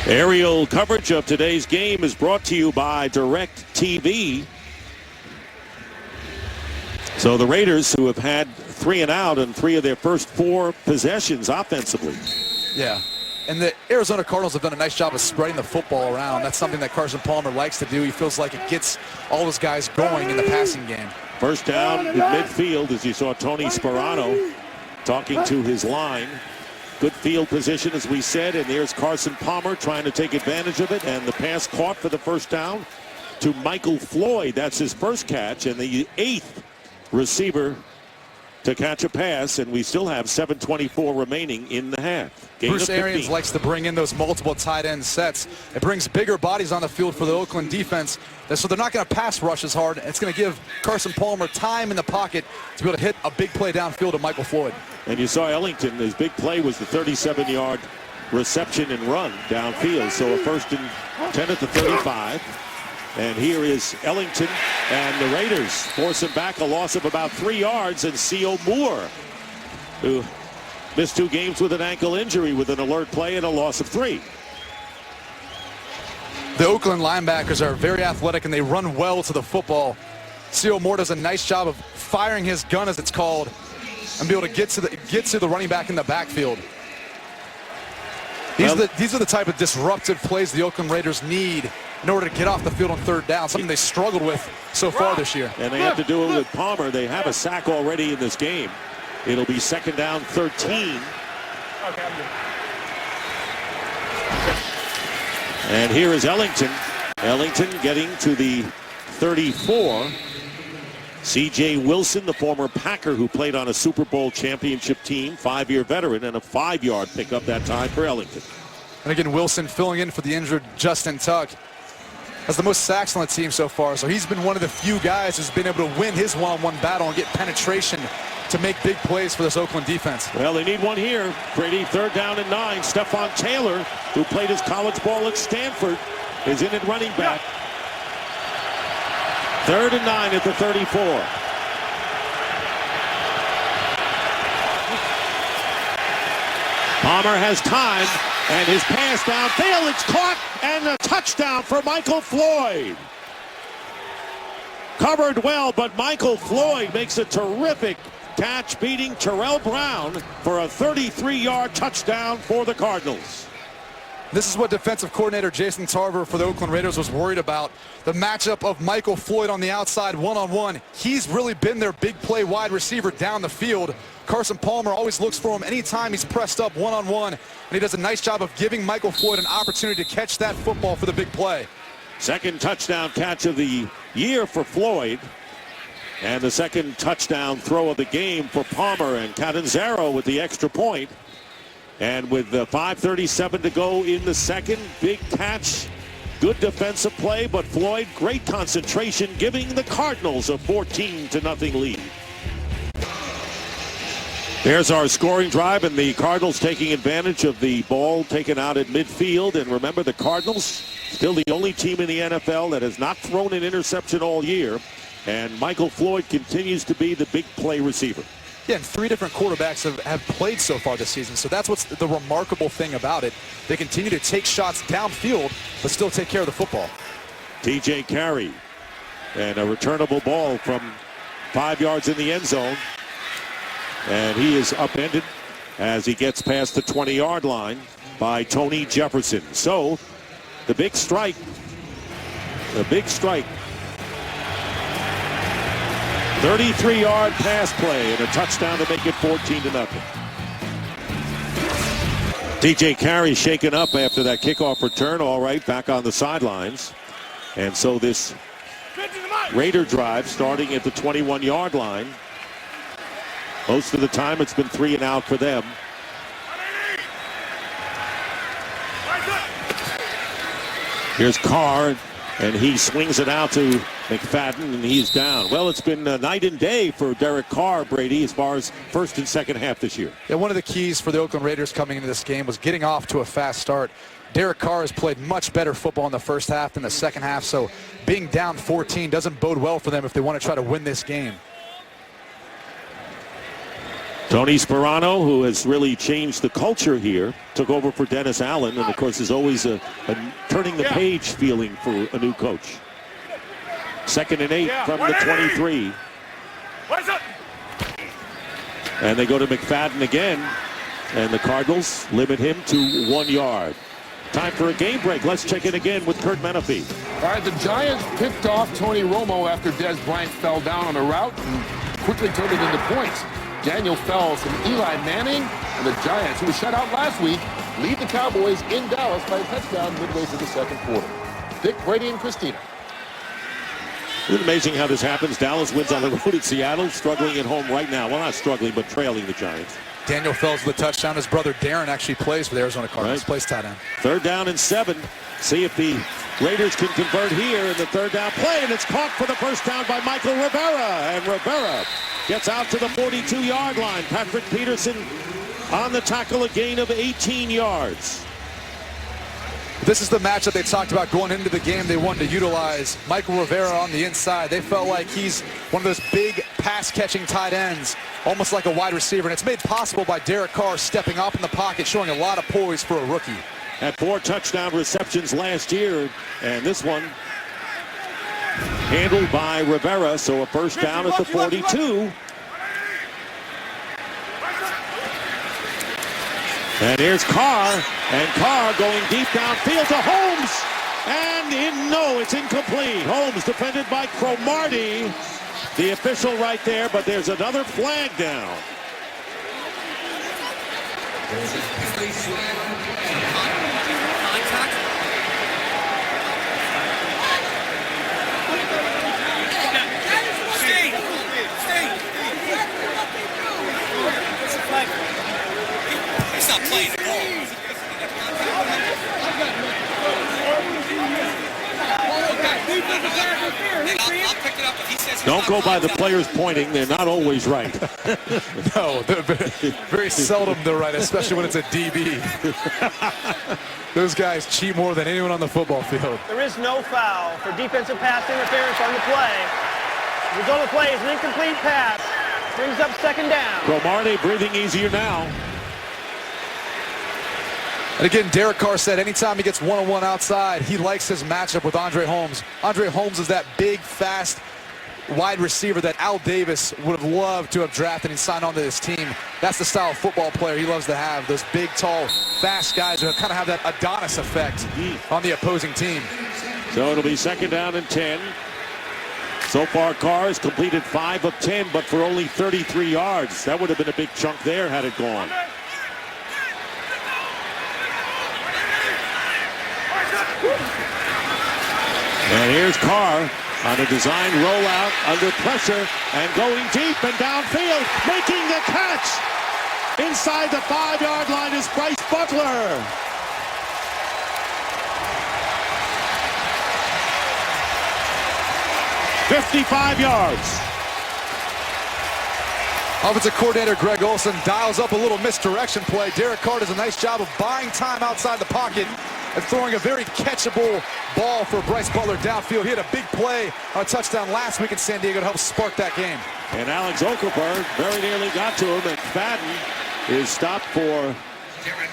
Aerial coverage of today's game is brought to you by DirecTV. So the Raiders, who have had 3 and out in 3 of their first 4 possessions offensively. Yeah, and the Arizona Cardinals have done a nice job of spreading the football around. That's something that Carson Palmer likes to do. He feels like it gets all his guys going in the passing game. 1st down in midfield, as you saw Tony Sperano talking to his line. Good field position, as we said, and there's Carson Palmer trying to take advantage of it, and the pass caught for the 1st down to Michael Floyd. That's his 1st catch, and the 8th receiver to catch a pass, and we still have 7:24 remaining in the half. Bruce Arians likes to bring in those multiple tight end sets. It brings bigger bodies on the field for the Oakland defense, so they're not going to pass rush as hard. It's going to give Carson Palmer time in the pocket to be able to hit a big play downfield to Michael Floyd. And you saw Ellington, his big play was the 37-yard reception and run downfield, so a 1st and 10 at the 35. And here is Ellington, and the Raiders force him back, a loss of about 3 yards, and C.O. Moore, who missed 2 games with an ankle injury, with an alert play and a loss of 3. The Oakland linebackers are very athletic, and they run well to the football. C.O. Moore does a nice job of firing his gun, as it's called, and be able to get to the running back in the backfield. These are the type of disruptive plays the Oakland Raiders need in order to get off the field on 3rd down, something they struggled with so far this year. And they have to do it with Palmer. They have a sack already in this game. It'll be 2nd down, 13. And here is Ellington. Ellington getting to the 34. C.J. Wilson, the former Packer who played on a Super Bowl championship team, 5-year veteran, and a 5-yard pickup that time for Ellington. And again, Wilson filling in for the injured Justin Tuck. Has the most sacks on the team so far, so he's been one of the few guys who's been able to win his one-on-one battle and get penetration to make big plays for this Oakland defense. Well, they need one here. Brady, 3rd down and 9. Stefon Taylor, who played his college ball at Stanford, is in at running back. 3rd and 9 at the 34. Palmer has time, and his pass downfield, it's caught, and a touchdown for Michael Floyd. Covered well, but Michael Floyd makes a terrific catch, beating Terrell Brown for a 33-yard touchdown for the Cardinals. This is what defensive coordinator Jason Tarver for the Oakland Raiders was worried about. The matchup of Michael Floyd on the outside one-on-one. He's really been their big play wide receiver down the field. Carson Palmer always looks for him anytime he's pressed up one-on-one, and he does a nice job of giving Michael Floyd an opportunity to catch that football for the big play. Second touchdown catch of the year for Floyd. And the second touchdown throw of the game for Palmer, and Catanzaro with the extra point. And with 5:37 to go in the second, big catch, good defensive play, but Floyd, great concentration, giving the Cardinals a 14-0 lead. There's our scoring drive, and the Cardinals taking advantage of the ball taken out at midfield. And remember, the Cardinals, still the only team in the NFL that has not thrown an interception all year. And Michael Floyd continues to be the big play receiver. Yeah, and 3 different quarterbacks have played so far this season, so that's what's the remarkable thing about it. They continue to take shots downfield, but still take care of the football. TJ Carey, and a returnable ball from 5 yards in the end zone. And he is upended as he gets past the 20-yard line by Tony Jefferson. So, the big strike. 33-yard pass play and a touchdown to make it 14-0. TJ Carey shaken up after that kickoff return. All right, back on the sidelines. And so this Raider drive starting at the 21-yard line. Most of the time it's been 3 and out for them. Here's Carr, and he swings it out to McFadden, and he's down. Well, it's been night and day for Derek Carr, Brady, as far as first and second half this year. Yeah, one of the keys for the Oakland Raiders coming into this game was getting off to a fast start. Derek Carr has played much better football in the first half than the second half, so being down 14 doesn't bode well for them if they want to try to win this game. Tony Sperano, who has really changed the culture here, took over for Dennis Allen, and of course there's always a turning the page feeling for a new coach. 2nd and 8 from the 23. And they go to McFadden again, and the Cardinals limit him to 1 yard. Time for a game break. Let's check in again with Kurt Menefee. All right, the Giants picked off Tony Romo after Des Bryant fell down on a route and quickly turned it into points. Daniel Fells and Eli Manning and the Giants, who were shut out last week, lead the Cowboys in Dallas by a touchdown midway through the second quarter. Dick, Brady, and Christina. Isn't it amazing how this happens? Dallas wins on the road at Seattle, struggling at home right now. Well, not struggling, but trailing the Giants. Daniel Fells with the touchdown. His brother Darren actually plays for the Arizona Cardinals. Right. Plays tight end. 3rd down and 7. See if the Raiders can convert here in the 3rd down play, and it's caught for the first down by Michael Rivera. And Rivera gets out to the 42-yard line. Patrick Peterson on the tackle, a gain of 18 yards. This is the matchup they talked about going into the game. They wanted to utilize Michael Rivera on the inside. They felt like he's one of those big pass-catching tight ends, almost like a wide receiver. And it's made possible by Derek Carr stepping up in the pocket, showing a lot of poise for a rookie. Had 4 touchdown receptions last year, and this one handled by Rivera, so a first down at the 42. And here's Carr, and Carr going deep downfield to Holmes, and it's incomplete. Holmes defended by Cromartie, the official right there, but there's another flag down. Not playing the ball. Don't go by the players pointing. They're not always right. No, very seldom they're right, especially when it's a DB. Those guys cheat more than anyone on the football field. There is no foul for defensive pass interference on the play. The result of the play is an incomplete pass. Brings up 2nd down. Cromartie breathing easier now. And again, Derek Carr said anytime he gets one-on-one outside, he likes his matchup with Andre Holmes. Andre Holmes is that big, fast wide receiver that Al Davis would have loved to have drafted and signed onto this team. That's the style of football player he loves to have. Those big, tall, fast guys who kind of have that Adonis effect on the opposing team. So it'll be 2nd down and 10. So far, Carr has completed 5 of 10, but for only 33 yards. That would have been a big chunk there had it gone. And here's Carr on a design rollout under pressure and going deep and downfield, making the catch. Inside the 5-yard line is Bryce Butler. "55 yards. Offensive coordinator Greg Olson dials up a little misdirection play. Derek Carr does a nice job of buying time outside the pocket and throwing a very catchable ball for Bryce Butler downfield. He had a big play on a touchdown last week in San Diego to help spark that game. And Alex Okafor very nearly got to him. McFadden is stopped for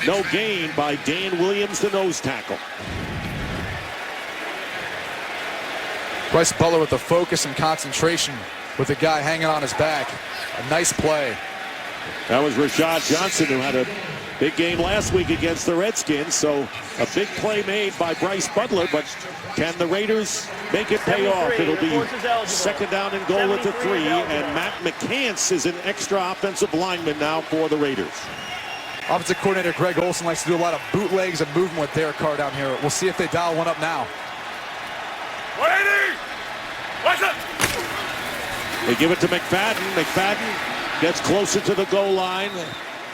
no gain by Dan Williams, the nose tackle. Bryce Butler with the focus and concentration with the guy hanging on his back. A nice play. That was Rashad Johnson, who had a big game last week against the Redskins. So a big play made by Bryce Butler, but can the Raiders make it pay off? It'll be 2nd down and goal at the 3, and Matt McCants is an extra offensive lineman now for the Raiders. Offensive coordinator Greg Olson likes to do a lot of bootlegs and movement with Derek Carr down here. We'll see if they dial one up now. 180! What's up? They give it to McFadden. McFadden gets closer to the goal line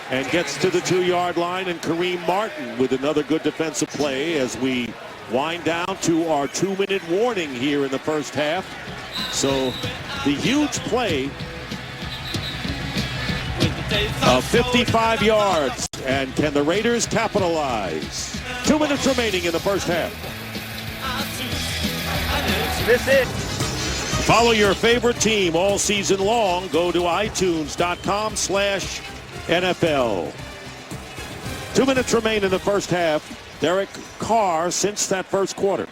and gets to the 2-yard line, and Kareem Martin with another good defensive play as we wind down to our 2-minute warning here in the first half. So the huge play of 55 yards, and can the Raiders capitalize? 2 minutes remaining in the first half. This is Follow your favorite team all season long. Go to iTunes.com/NFL. 2 minutes remain in the first half. Derek Carr since that first quarter.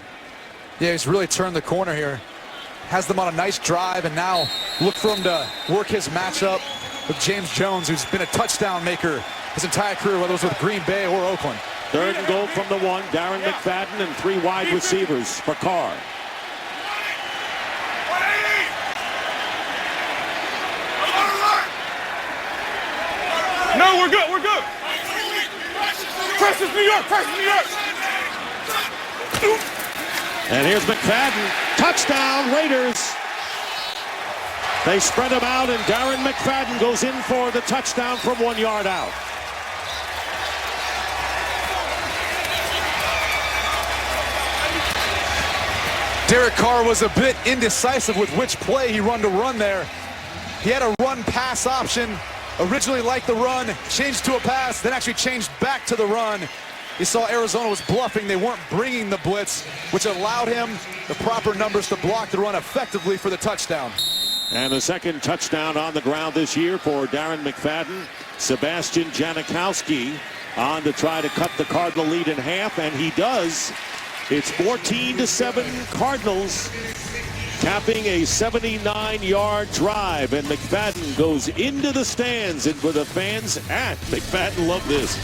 Yeah, he's really turned the corner here. Has them on a nice drive, and now look for him to work his matchup with James Jones, who's been a touchdown maker his entire career, whether it was with Green Bay or Oakland. 3rd and goal from the 1. Darren McFadden and 3 wide receivers for Carr. No, we're good, we're good. Press is New York, press is New York. And here's McFadden. Touchdown, Raiders. They spread him out, and Darren McFadden goes in for the touchdown from 1 yard out. Derek Carr was a bit indecisive with which play he run to run there. He had a run-pass option. Originally liked the run, changed to a pass, then actually changed back to the run. He saw Arizona was bluffing. They weren't bringing the blitz, which allowed him the proper numbers to block the run effectively for the touchdown. And the 2nd touchdown on the ground this year for Darren McFadden. Sebastian Janikowski on to try to cut the Cardinal lead in half, and he does. It's 14-7 Cardinals, capping a 79-yard drive, and McFadden goes into the stands, and for the fans at McFadden love this.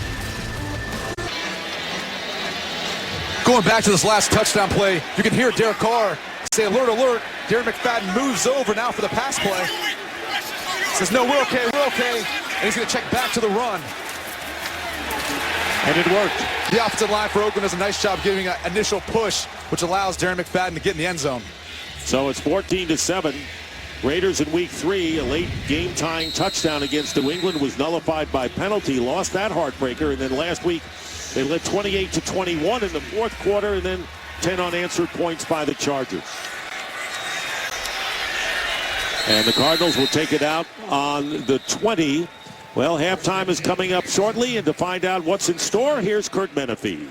Going back to this last touchdown play, you can hear Derek Carr say, "Alert, alert." Darren McFadden moves over now for the pass play. Says, "No, we're okay, we're okay." And he's going to check back to the run. And it worked. The offensive line for Oakland does a nice job giving an initial push, which allows Darren McFadden to get in the end zone. So it's 14-7. Raiders in week 3, a late game-tying touchdown against New England was nullified by penalty. Lost that heartbreaker, and then last week they led 28-21 in the 4th quarter, and then 10 unanswered points by the Chargers. And the Cardinals will take it out on the 20. Well, halftime is coming up shortly, and to find out what's in store, here's Kurt Menefee.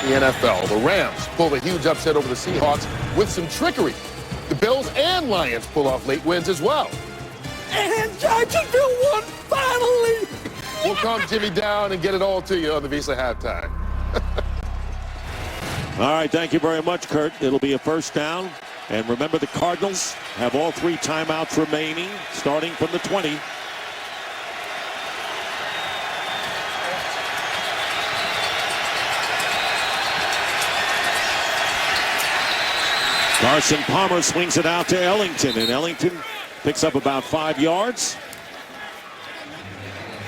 The NFL, the Rams pulled a huge upset over the Seahawks with some trickery. The Bills and Lions pull off late wins as well. And Jacksonville won finally. We'll calm Jimmy down and get it all to you on the Visa halftime. All right, thank you very much, Kurt. It'll be a first down. And remember, the Cardinals have all 3 timeouts remaining, starting from the 20. Carson Palmer swings it out to Ellington, and Ellington picks up about 5 yards.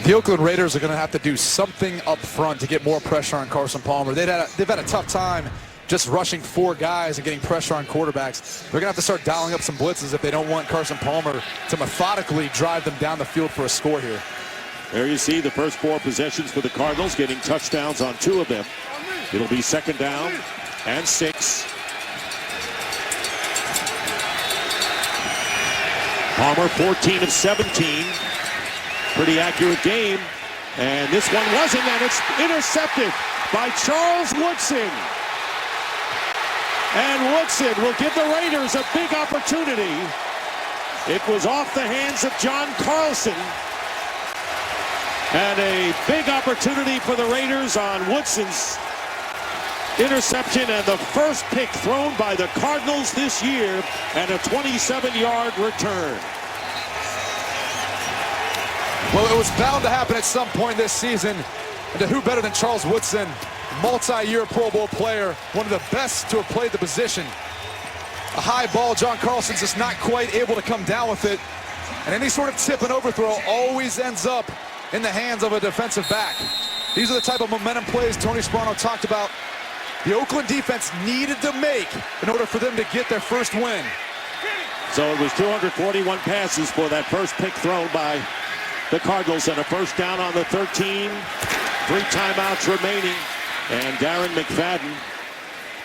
The Oakland Raiders are going to have to do something up front to get more pressure on Carson Palmer. They've had a tough time just rushing 4 guys and getting pressure on quarterbacks. They're going to have to start dialing up some blitzes if they don't want Carson Palmer to methodically drive them down the field for a score here. There you see the first 4 possessions for the Cardinals, getting touchdowns on 2 of them. It'll be second down and 6. Palmer 14 of 17. Pretty accurate game. And this one wasn't, and it's intercepted by Charles Woodson. And Woodson will give the Raiders a big opportunity. It was off the hands of John Carlson. And a big opportunity for the Raiders on Woodson's interception, and the first pick thrown by the Cardinals this year, and a 27-yard return. Well, it was bound to happen at some point this season. And who better than Charles Woodson, multi-year Pro Bowl player, one of the best to have played the position. A high ball, John Carlson's just not quite able to come down with it. And any sort of tip and overthrow always ends up in the hands of a defensive back. These are the type of momentum plays Tony Sparano talked about the Oakland defense needed to make in order for them to get their first win. So it was 241 passes for that first pick thrown by the Cardinals, and a first down on the 13. 3 timeouts remaining, and Darren McFadden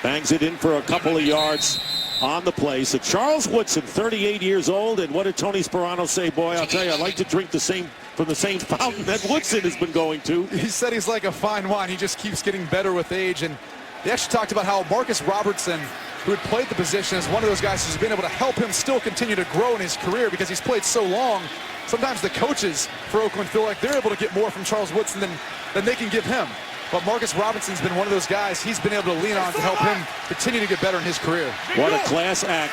bangs it in for a couple of yards on the play. So Charles Woodson, 38 years old, and what did Tony Sparano say? Boy, I'll tell you, I like to drink from the same fountain that Woodson has been going to. He said he's like a fine wine. He just keeps getting better with age. And they actually talked about how Marcus Robertson, who had played the position, is one of those guys who's been able to help him still continue to grow in his career because he's played so long. Sometimes the coaches for Oakland feel like they're able to get more from Charles Woodson than they can give him. But Marcus Robinson's been one of those guys he's been able to lean on to help him continue to get better in his career. What a class act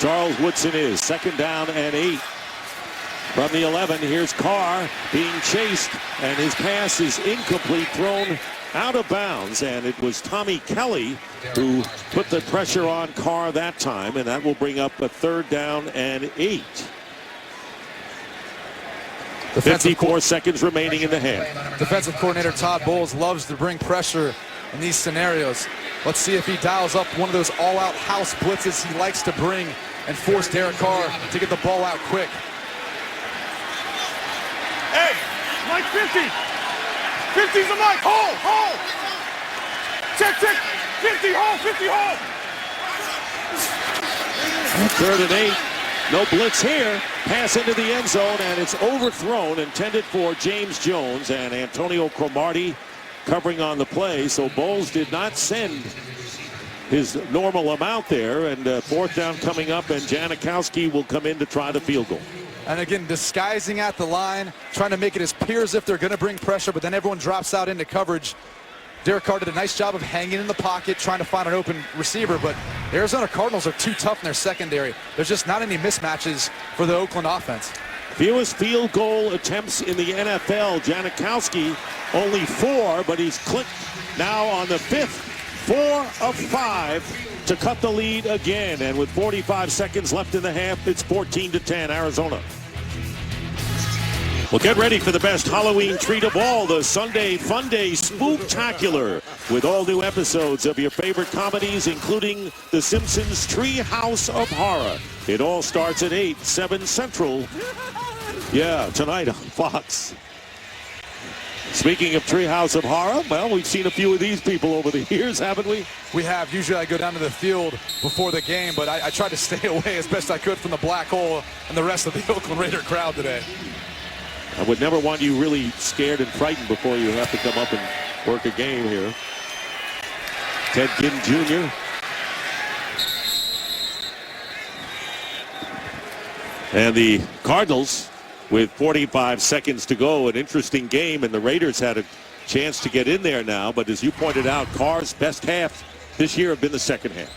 Charles Woodson is. Second down and 8. From the 11, here's Carr being chased, and his pass is incomplete, thrown out of bounds, and it was Tommy Kelly who put the pressure on Carr that time, and that will bring up a third down and 8. 54 seconds remaining in the half. Defensive coordinator Todd Bowles loves to bring pressure in these scenarios. Let's see if he dials up one of those all-out house blitzes he likes to bring and force Derek Carr to get the ball out quick. Hey, Mike 50. 50's the mic. Hold. Check. 50, hold, 50, hold. Third and 8. No blitz here. Pass into the end zone, and it's overthrown, intended for James Jones, and Antonio Cromartie covering on the play. So Bowles did not send his normal amount there, and fourth down coming up, and Janikowski will come in to try the field goal. And again, disguising at the line, trying to make it appear as if they're going to bring pressure, but then everyone drops out into coverage. Derek Carr did a nice job of hanging in the pocket, trying to find an open receiver, but the Arizona Cardinals are too tough in their secondary. There's just not any mismatches for the Oakland offense. Fewest field goal attempts in the NFL. Janikowski only 4, but he's clicked now on the 5th. 4 of 5 to cut the lead again. And with 45 seconds left in the half, it's 14-10 Arizona. Well, get ready for the best Halloween treat of all, the Sunday Fun Day Spooktacular, with all new episodes of your favorite comedies, including The Simpsons Treehouse of Horror. It all starts at 8, 7 Central. Yeah, tonight on Fox. Speaking of Treehouse of Horror, well, we've seen a few of these people over the years, haven't we? We have. Usually I go down to the field before the game, but I tried to stay away as best I could from the black hole and the rest of the Oakland Raider crowd today. I would never want you really scared and frightened before you have to come up and work a game here. Ted Ginn Jr. And the Cardinals with 45 seconds to go. An interesting game, and the Raiders had a chance to get in there now. But as you pointed out, Carr's best half this year have been the second half.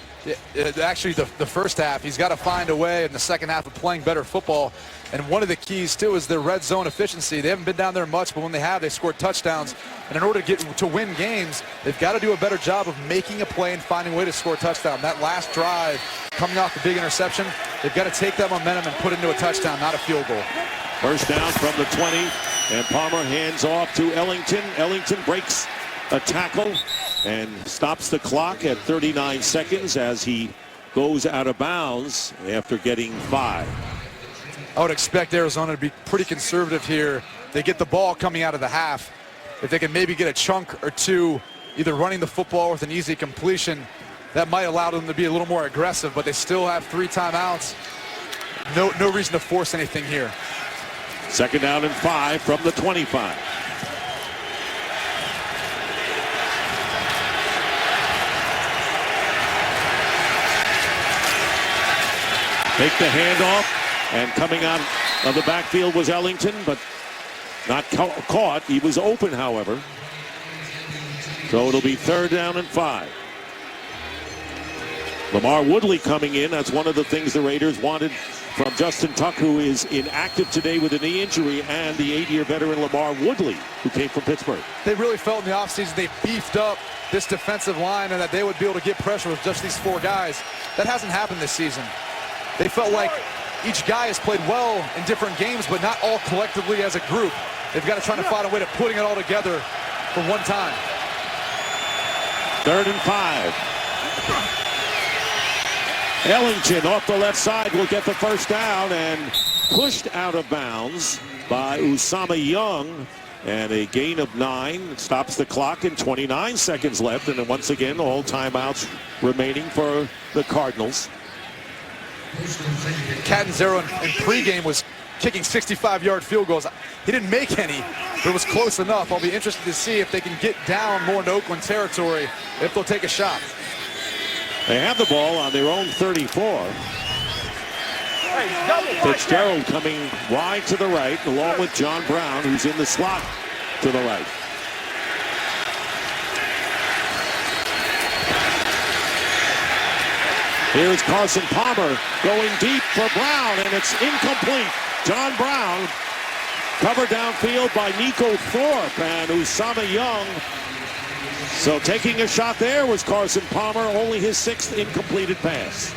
Actually, the first half, he's got to find a way in the second half of playing better football. And one of the keys, too, is their red zone efficiency. They haven't been down there much, but when they have, they scored touchdowns. And in order to win games, they've got to do a better job of making a play and finding a way to score a touchdown. That last drive, coming off the big interception, they've got to take that momentum and put it into a touchdown, not a field goal. First down from the 20, and Palmer hands off to Ellington. Ellington breaks a tackle and stops the clock at 39 seconds as he goes out of bounds after getting 5. I would expect Arizona to be pretty conservative here. They get the ball coming out of the half. If they can maybe get a chunk or two, either running the football with an easy completion, that might allow them to be a little more aggressive, but they still have 3 timeouts. No reason to force anything here. Second down and 5 from the 25. Take the handoff, and coming out of the backfield was Ellington, but not caught. He was open, however. So it'll be third down and 5. Lamar Woodley coming in. That's one of the things the Raiders wanted from Justin Tuck, who is inactive today with a knee injury, and the 8-year veteran Lamar Woodley, who came from Pittsburgh. They really felt in the offseason they beefed up this defensive line and that they would be able to get pressure with just these 4 guys. That hasn't happened this season. They felt like each guy has played well in different games, but not all collectively as a group. They've got to try to find a way to putting it all together for one time. Third and 5. Ellington off the left side will get the first down and pushed out of bounds by Usama Young. And a gain of 9 stops the clock and 29 seconds left. And then once again, all timeouts remaining for the Cardinals. Catanzaro in pregame was kicking 65-yard field goals. He didn't make any, but it was close enough. I'll be interested to see if they can get down more into Oakland territory, if they'll take a shot. They have the ball on their own 34. Fitzgerald coming wide to the right, along with John Brown, who's in the slot to the right. Here's Carson Palmer going deep for Brown, and it's incomplete. John Brown covered downfield by Nico Thorpe and Usama Young. So taking a shot there was Carson Palmer, only his 6th incompleted pass.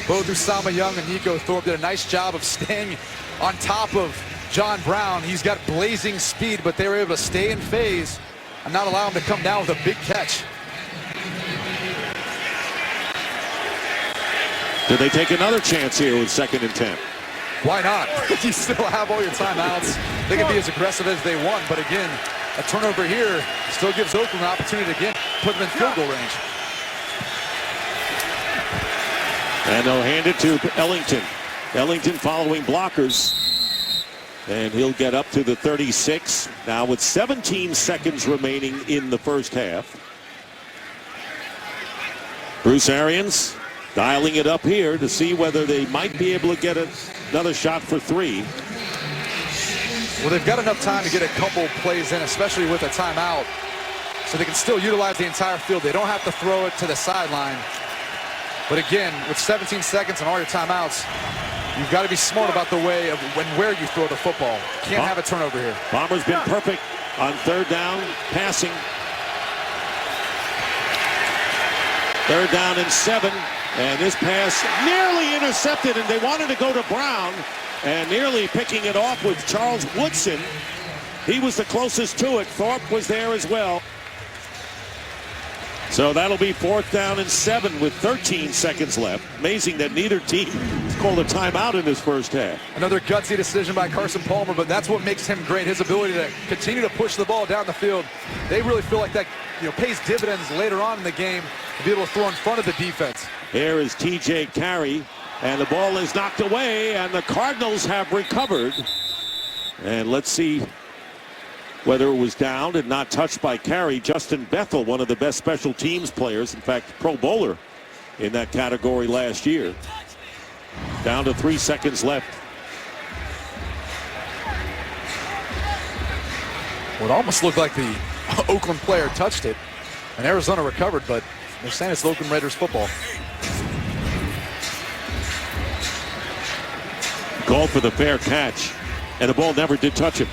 Both Usama Young and Nico Thorpe did a nice job of staying on top of John Brown. He's got blazing speed, but they were able to stay in phase and not allow him to come down with a big catch. Do they take another chance here with 2nd and 10? Why not? You still have all your timeouts. They can be as aggressive as they want, but again, a turnover here still gives Oakland an opportunity to again put them in field goal range. And they'll hand it to Ellington. Ellington following blockers. And he'll get up to the 36. Now with 17 seconds remaining in the first half. Bruce Arians dialing it up here to see whether they might be able to get another shot for 3. Well, they've got enough time to get a couple plays in, especially with a timeout, so they can still utilize the entire field. They don't have to throw it to the sideline. But again, with 17 seconds and all your timeouts, you've got to be smart about the way of where you throw the football. Can't have a turnover here. Palmer's been perfect on 3rd down passing. 3rd down and 7. And this pass nearly intercepted, and they wanted to go to Brown, and nearly picking it off with Charles Woodson. He was the closest to it. Thorpe was there as well. So that'll be 4th down and 7 with 13 seconds left. Amazing that neither team called a timeout in this first half. Another gutsy decision by Carson Palmer, but that's what makes him great. His ability to continue to push the ball down the field. They really feel like that pays dividends later on in the game to be able to throw in front of the defense. Here is T.J. Carey, and the ball is knocked away, and the Cardinals have recovered. And let's see whether it was downed and not touched by Carey. Justin Bethel, one of the best special teams players, in fact, Pro Bowler in that category last year. Down to 3 seconds left. Well, it almost looked like the Oakland player touched it, and Arizona recovered, but They're saying it's Oakland Raiders football. Called for the fair catch, and the ball never did touch him.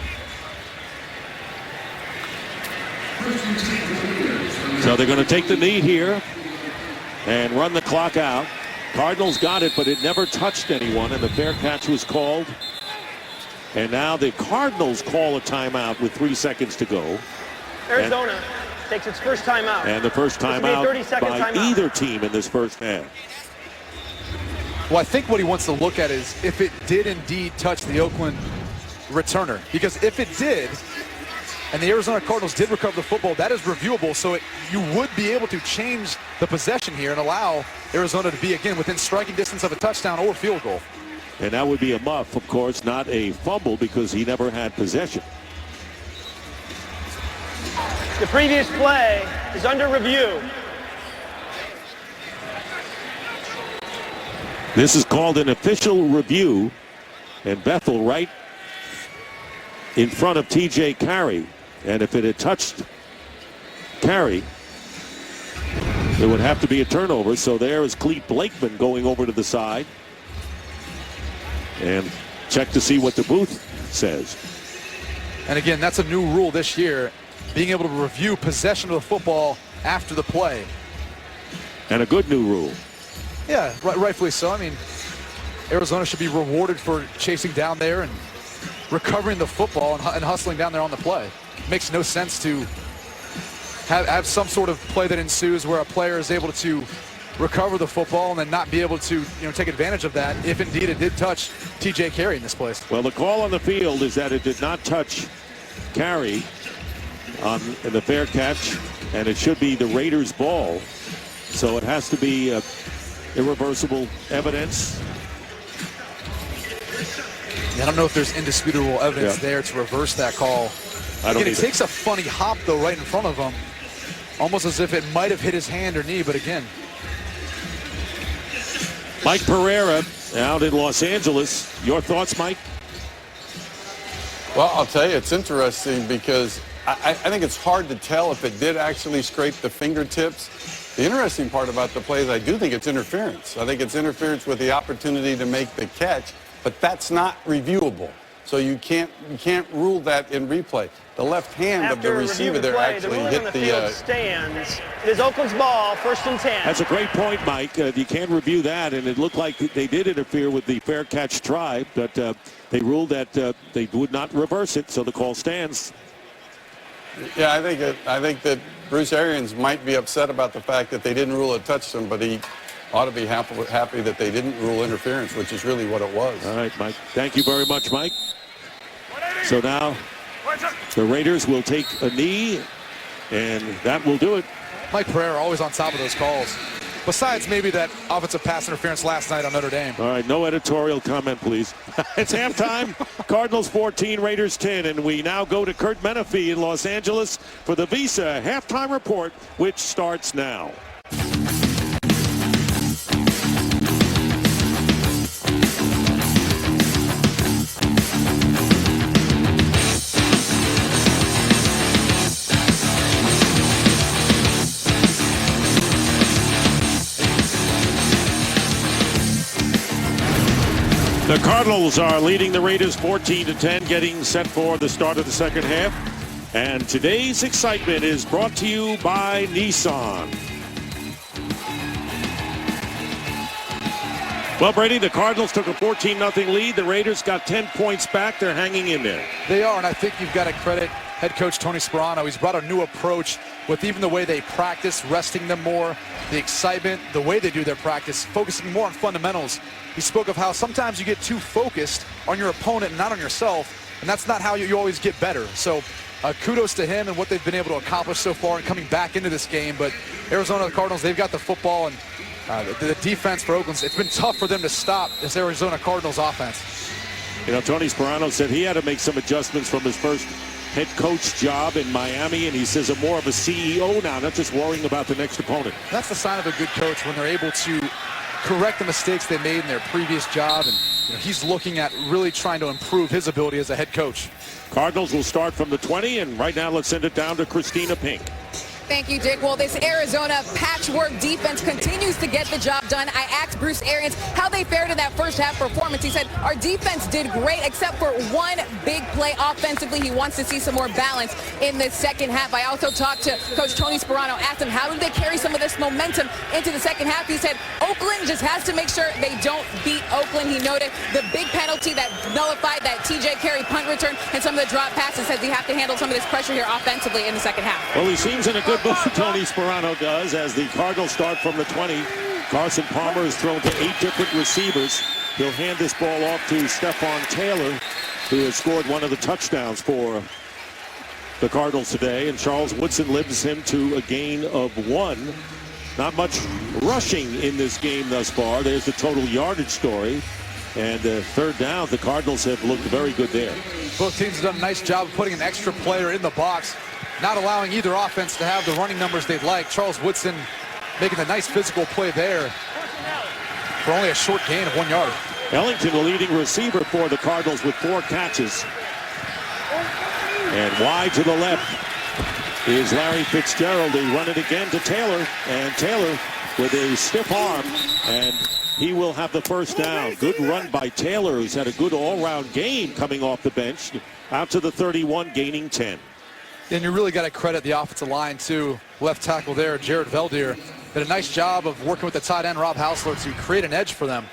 So they're going to take the knee here and run the clock out. Cardinals got it, but it never touched anyone, and the fair catch was called. And now the Cardinals call a timeout with 3 seconds to go. Arizona takes its first timeout. And the first timeout by either team in this first half. Well, I think what he wants to look at is if it did indeed touch the Oakland returner. Because if it did, and the Arizona Cardinals did recover the football, that is reviewable. So you would be able to change the possession here and allow Arizona to be, again, within striking distance of a touchdown or field goal. And that would be a muff, of course, not a fumble because he never had possession. The previous play is under review. This is called an official review, and Bethel right in front of T.J. Carey. And if it had touched Carey, it would have to be a turnover. So there is Clete Blakeman going over to the side. And check to see what the booth says. And again, that's a new rule this year, being able to review possession of the football after the play. And a good new rule. Yeah, rightfully so. I mean, Arizona should be rewarded for chasing down there and recovering the football and hustling down there on the play. It makes no sense to have some sort of play that ensues where a player is able to recover the football and then not be able to, take advantage of that if indeed it did touch T.J. Carey in this place. Well, the call on the field is that it did not touch Carey in the fair catch, and it should be the Raiders' ball. So it has to be irreversible evidence. I don't know if there's indisputable evidence there to reverse that call. Again, it takes a funny hop, though, right in front of him, almost as if it might have hit his hand or knee, but again. Mike Pereira out in Los Angeles. Your thoughts, Mike? Well, I'll tell you, it's interesting because I think it's hard to tell if it did actually scrape the fingertips. The interesting part about the play is I do think it's interference. I think it's interference with the opportunity to make the catch, but that's not reviewable. So you can't rule that in replay. The left hand of the receiver there actually hit the stands. It is Oakland's ball, 1st and 10. That's a great point, Mike. You can't review that, and it looked like they did interfere with the fair catch try, but they ruled that they would not reverse it, so the call stands. Yeah, I think that Bruce Arians might be upset about the fact that they didn't rule a touchdown, but he ought to be happy that they didn't rule interference, which is really what it was. All right, Mike. Thank you very much, Mike. So now the Raiders will take a knee, and that will do it. Mike Pereira always on top of those calls. Besides maybe that offensive pass interference last night on Notre Dame. All right, no editorial comment, please. It's halftime. Cardinals 14, Raiders 10, and we now go to Kurt Menefee in Los Angeles for the Visa halftime report, which starts now. The Cardinals are leading the Raiders 14-10, getting set for the start of the second half. And today's excitement is brought to you by Nissan. Well, Brady, the Cardinals took a 14-0 lead. The Raiders got 10 points back. They're hanging in there. They are, and I think you've got to credit head coach Tony Sparano. He's brought a new approach with even the way they practice, resting them more, the excitement, the way they do their practice, focusing more on fundamentals. He spoke of how sometimes you get too focused on your opponent and not on yourself, and that's not how you always get better. So kudos to him and what they've been able to accomplish so far and coming back into this game. But Arizona Cardinals, they've got the football, and the defense for Oakland, it's been tough for them to stop this Arizona Cardinals offense. Tony Sparano said he had to make some adjustments from his first head coach job in Miami, and he says I'm more of a CEO now, not just worrying about the next opponent. That's the sign of a good coach, when they're able to correct the mistakes they made in their previous job, and he's looking at really trying to improve his ability as a head coach. Cardinals will start from the 20, and right now let's send it down to Christina Pink. Thank you, Dick. Well, this Arizona patchwork defense continues to get the job done. I asked Bruce Arians how they fared in that first half performance. He said, our defense did great except for one big play offensively. He wants to see some more balance in the second half. I also talked to Coach Tony Sperano, asked him how do they carry some of this momentum into the second half. He said Oakland just has to make sure they don't beat Oakland. He noted the big penalty that nullified that TJ Carey punt return and some of the drop passes. Says they have to handle some of this pressure here offensively in the second half. Well, he seems in a good mood, Tony Sperano does, as the Cardinals start from the 20. Carson Palmer is thrown to 8 different receivers. He'll hand this ball off to Stefon Taylor, who has scored one of the touchdowns for the Cardinals today, and Charles Woodson limits him to a gain of 1. Not much rushing in this game thus far. There's the total yardage story. And third down, the Cardinals have looked very good there. Both teams have done a nice job of putting an extra player in the box, not allowing either offense to have the running numbers they'd like. Charles Woodson making a nice physical play there for only a short gain of 1 yard. Ellington, the leading receiver for the Cardinals with 4 catches. And wide to the left is Larry Fitzgerald. They run it again to Taylor, and Taylor with a stiff arm, and he will have the first down. Good run by Taylor, who's had a good all-round game coming off the bench, out to the 31, gaining 10. And you really got to credit the offensive line, too. Left tackle there, Jared Veldier, did a nice job of working with the tight end, Rob Hausler, to create an edge for them.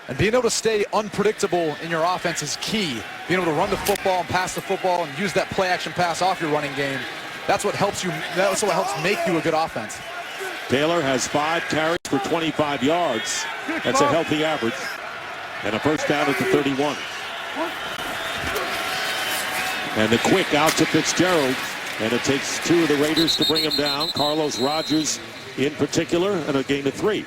And being able to stay unpredictable in your offense is key. Being able to run the football and pass the football and use that play-action pass off your running game, that's what helps you. That's what helps make you a good offense. Taylor has 5 carries for 25 yards. That's a healthy average. And a first down at the 31. And the quick out to Fitzgerald. And it takes 2 of the Raiders to bring him down. Carlos Rogers in particular, and a gain of 3.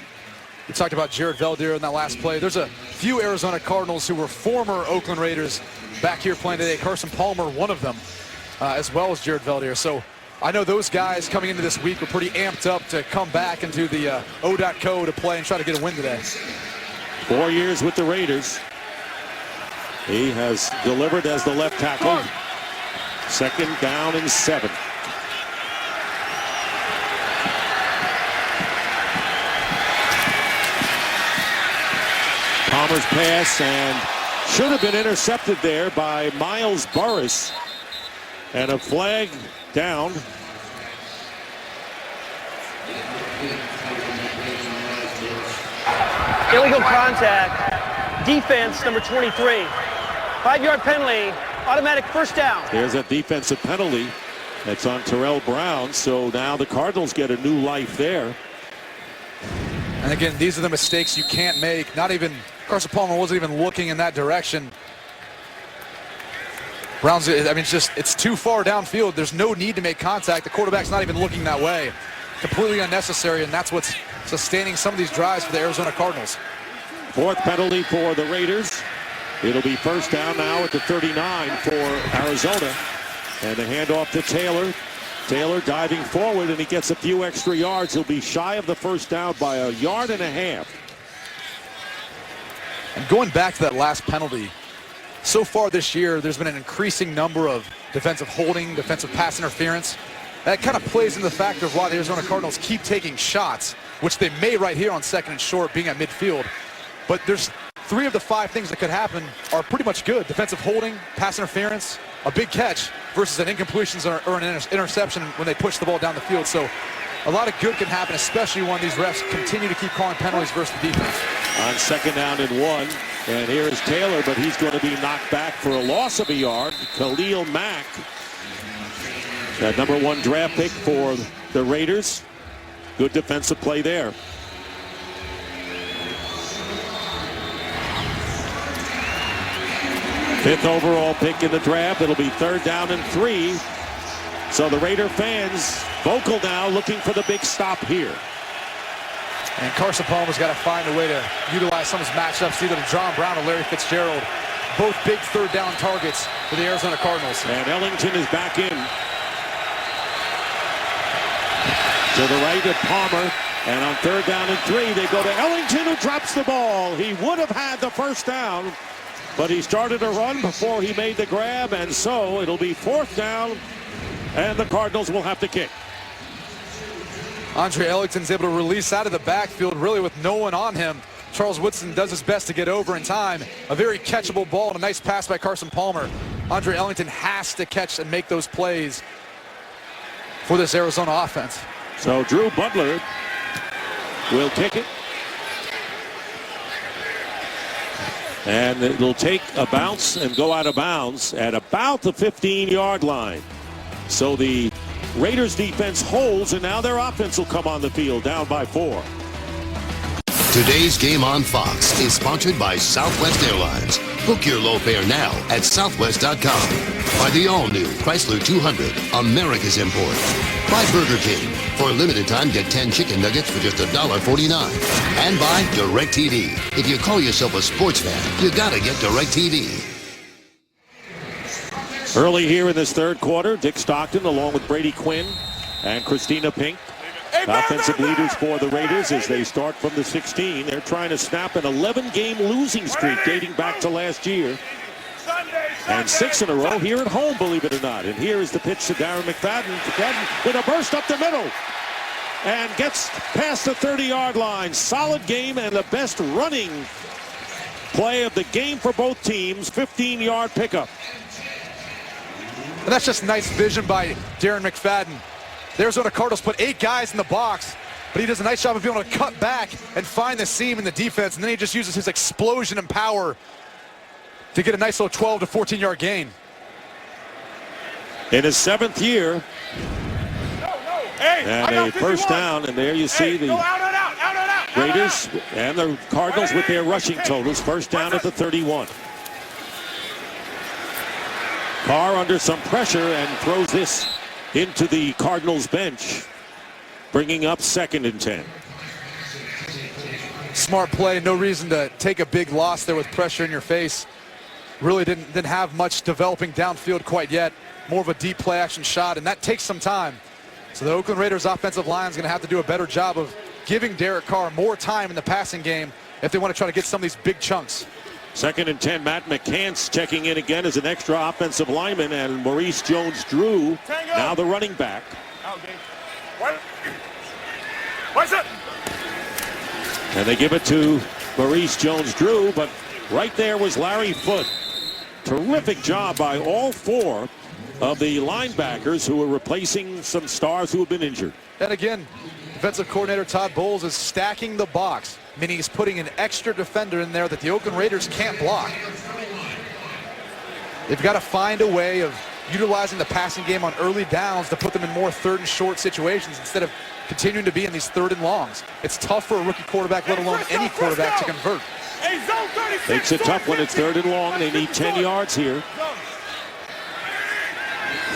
We talked about Jared Veldier in that last play. There's a few Arizona Cardinals who were former Oakland Raiders back here playing today. Carson Palmer, one of them, as well as Jared Veldier. So I know those guys coming into this week were pretty amped up to come back into the O.co to play and try to get a win today. 4 years with the Raiders. He has delivered as the left tackle. Second down and 7. Palmer's pass, and should have been intercepted there by Miles Burris. And a flag down. Illegal contact. Defense, number 23. 5-yard penalty. Automatic first down. There's a defensive penalty. That's on Terrell Brown. So now the Cardinals get a new life there. And again, these are the mistakes you can't make. Not even Carson Palmer wasn't even looking in that direction. Browns, I mean, it's too far downfield. There's no need to make contact. The quarterback's not even looking that way. Completely unnecessary, and that's what's sustaining some of these drives for the Arizona Cardinals. 4th penalty for the Raiders. It'll be first down now at the 39 for Arizona. And the handoff to Taylor. Taylor diving forward, and he gets a few extra yards. He'll be shy of the first down by 1.5 yards. And going back to that last penalty, so far this year, there's been an increasing number of defensive holding, defensive pass interference. That kind of plays into the factor of why the Arizona Cardinals keep taking shots, which they may right here on 2nd and short, being at midfield. But there's 3 of the 5 things that could happen are pretty much good. Defensive holding, pass interference, a big catch versus an incompletion or an interception when they push the ball down the field. So a lot of good can happen, especially when these refs continue to keep calling penalties versus the defense. On 2nd down and 1. And here is Taylor, but he's going to be knocked back for a loss of a yard. Khalil Mack, that number 1 draft pick for the Raiders. Good defensive play there. 5th overall pick in the draft. It'll be 3rd down and 3. So the Raider fans vocal now, looking for the big stop here. And Carson Palmer's got to find a way to utilize some of his matchups, either to John Brown or Larry Fitzgerald. Both big 3rd down targets for the Arizona Cardinals. And Ellington is back in. To the right of Palmer. And on 3rd down and 3, they go to Ellington, who drops the ball. He would have had the first down, but he started a run before he made the grab, and so it'll be 4th down, and the Cardinals will have to kick. Andre Ellington's able to release out of the backfield really with no one on him. Charles Woodson does his best to get over in time. A very catchable ball and a nice pass by Carson Palmer. Andre Ellington has to catch and make those plays for this Arizona offense. So Drew Butler will kick it. And it'll take a bounce and go out of bounds at about the 15-yard line. So the Raiders defense holds, and now their offense will come on the field down by 4. Today's Game on Fox is sponsored by Southwest Airlines. Book your low fare now at southwest.com. By the all-new Chrysler 200, America's import. By Burger King. For a limited time, get 10 chicken nuggets for just $1.49. And by DirecTV. If you call yourself a sports fan, you gotta get DirecTV. Early here in this third quarter, Dick Stockton along with Brady Quinn and Christina Pink, offensive leaders for the Raiders as they start from the 16. They're trying to snap an 11-game losing streak dating back to last year. And 6 in a row here at home, believe it or not. And here is the pitch to Darren McFadden. McFadden with a burst up the middle. And gets past the 30-yard line. Solid game and the best running play of the game for both teams. 15-yard pickup. And that's just nice vision by Darren McFadden. The Arizona Cardinals put 8 guys in the box, but he does a nice job of being able to cut back and find the seam in the defense, and then he just uses his explosion and power to get a nice little 12 to 14-yard gain. In his 7th year, and a first down, and there you see the Raiders and the Cardinals with their rushing totals. First down at the 31. Carr under some pressure and throws this into the Cardinals bench, bringing up 2nd and 10. Smart play, no reason to take a big loss there with pressure in your face. Really didn't have much developing downfield quite yet. More of a deep play action shot, and that takes some time. So the Oakland Raiders offensive line is going to have to do a better job of giving Derek Carr more time in the passing game if they want to try to get some of these big chunks. 2nd and 10, Matt McCants checking in again as an extra offensive lineman, and Maurice Jones-Drew, now the running back. And they give it to Maurice Jones-Drew, but right there was Larry Foote. Terrific job by all 4 of the linebackers who are replacing some stars who have been injured. And again, defensive coordinator Todd Bowles is stacking the box, meaning he's putting an extra defender in there that the Oakland Raiders can't block. They've got to find a way of utilizing the passing game on early downs to put them in more 3rd and short situations instead of continuing to be in these 3rd and longs. It's tough for a rookie quarterback, let alone any quarterback, to convert. Makes it tough when it's 3rd and long. They need 10 yards here.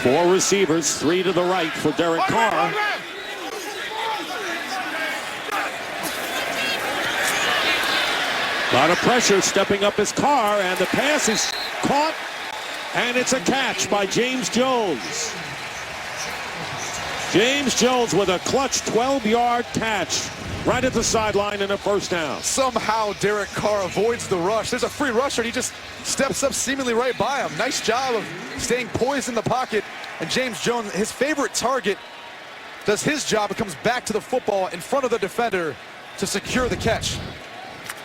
4 receivers, 3 to the right for Derek Carr. A lot of pressure stepping up his Carr, and the pass is caught, and it's a catch by James Jones. James Jones with a clutch 12-yard catch right at the sideline and a first down. Somehow Derek Carr avoids the rush. There's a free rusher, and he just steps up seemingly right by him. Nice job of staying poised in the pocket. And James Jones, his favorite target, does his job and comes back to the football in front of the defender to secure the catch.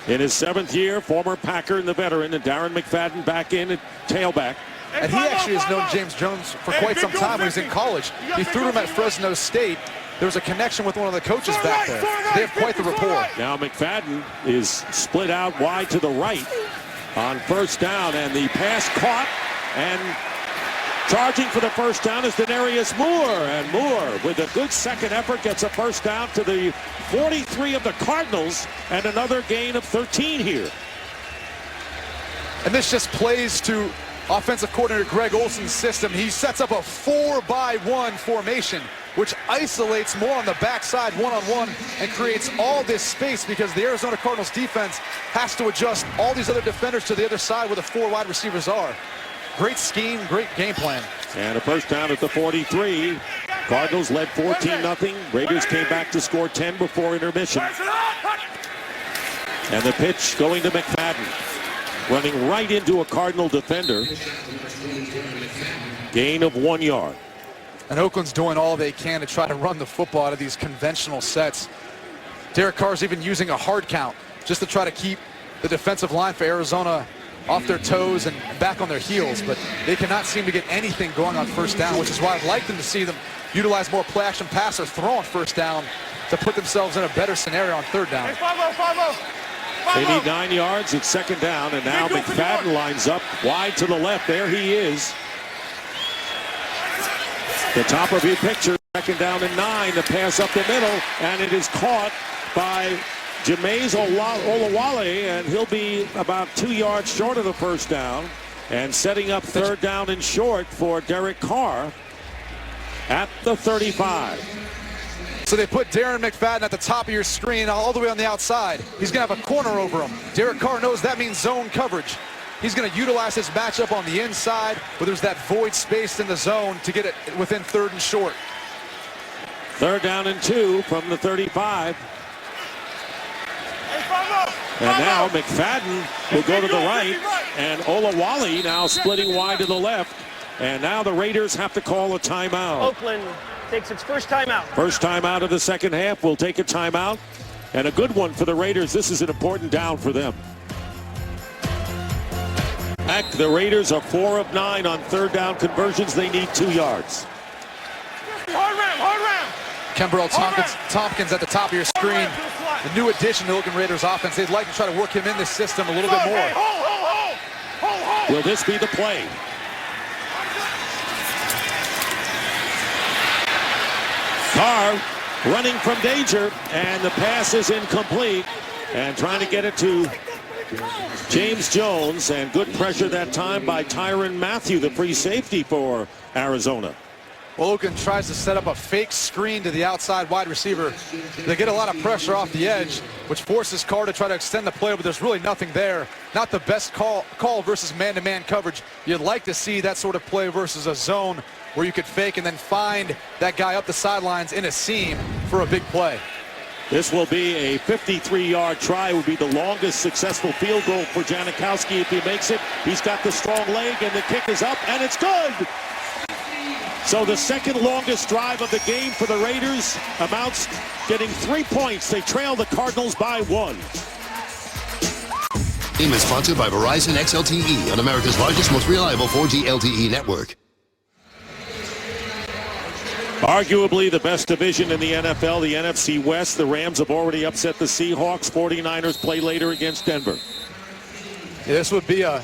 In his 7th year, former Packer and the veteran, and Darren McFadden back in at tailback. And he actually has known James Jones for quite some time when he was in college. He threw him at Fresno State. There was a connection with one of the coaches back there. They have quite the rapport. Now McFadden is split out wide to the right on first down, and the pass caught, and charging for the first down is Denarius Moore, and Moore with a good second effort gets a first down to the 43 of the Cardinals, and another gain of 13 here. And this just plays to offensive coordinator Greg Olson's system. He sets up a 4-by-1 formation, which isolates Moore on the backside one-on-one and creates all this space because the Arizona Cardinals defense has to adjust all these other defenders to the other side where the 4 wide receivers are. Great scheme, great game plan. And a first down at the 43. Cardinals led 14-0. Raiders came back to score 10 before intermission. And the pitch going to McFadden, running right into a Cardinal defender. Gain of 1 yard. And Oakland's doing all they can to try to run the football out of these conventional sets. Derek Carr's even using a hard count just to try to keep the defensive line for Arizona off their toes and back on their heels, but they cannot seem to get anything going on first down, which is why I'd like them to see them utilize more play action pass or throw on first down to put themselves in a better scenario on third down. Hey, 5-0. They need 9 yards at second down, and now McFadden lines up wide to the left. There he is. The top of your picture, second down and 9. The pass up the middle, and it is caught by Jameis Olawale, and he'll be about 2 yards short of the first down, and setting up third down and short for Derek Carr at the 35. So they put Darren McFadden at the top of your screen all the way on the outside. He's going to have a corner over him. Derek Carr knows that means zone coverage. He's going to utilize his matchup on the inside where there's that void space in the zone to get it within third and short. Third down and 2 from the 35. And now McFadden will go to the right, and Olawale now splitting wide to the left. And now the Raiders have to call a timeout. Oakland takes its first timeout. First timeout of the second half. We'll take a timeout, and a good one for the Raiders. This is an important down for them. The Raiders are 4 of 9 on third down conversions. They need 2 yards. Hard ram. Kenbrell Tompkins at the top of your screen. The new addition to the Oakland Raiders offense. They'd like to try to work him in this system a little bit more. Will this be the play? Carr running from danger, and the pass is incomplete, and trying to get it to James Jones, and good pressure that time by Tyrann Mathieu, the free safety for Arizona. Well, Oakland tries to set up a fake screen to the outside wide receiver. They get a lot of pressure off the edge, which forces Carr to try to extend the play, but there's really nothing there. Not the best call versus man-to-man coverage. You'd like to see that sort of play versus a zone where you could fake and then find that guy up the sidelines in a seam for a big play. This will be a 53-yard try. It will be the longest successful field goal for Janikowski if he makes it. He's got the strong leg, and the kick is up, and it's good. So the second longest drive of the game for the Raiders amounts getting 3 points. They trail the Cardinals by 1. Team is sponsored by Verizon XLTE on America's largest, most reliable 4G LTE network. Arguably the best division in the NFL, the NFC West. The Rams have already upset the Seahawks. 49ers play later against Denver. Yeah, this would be a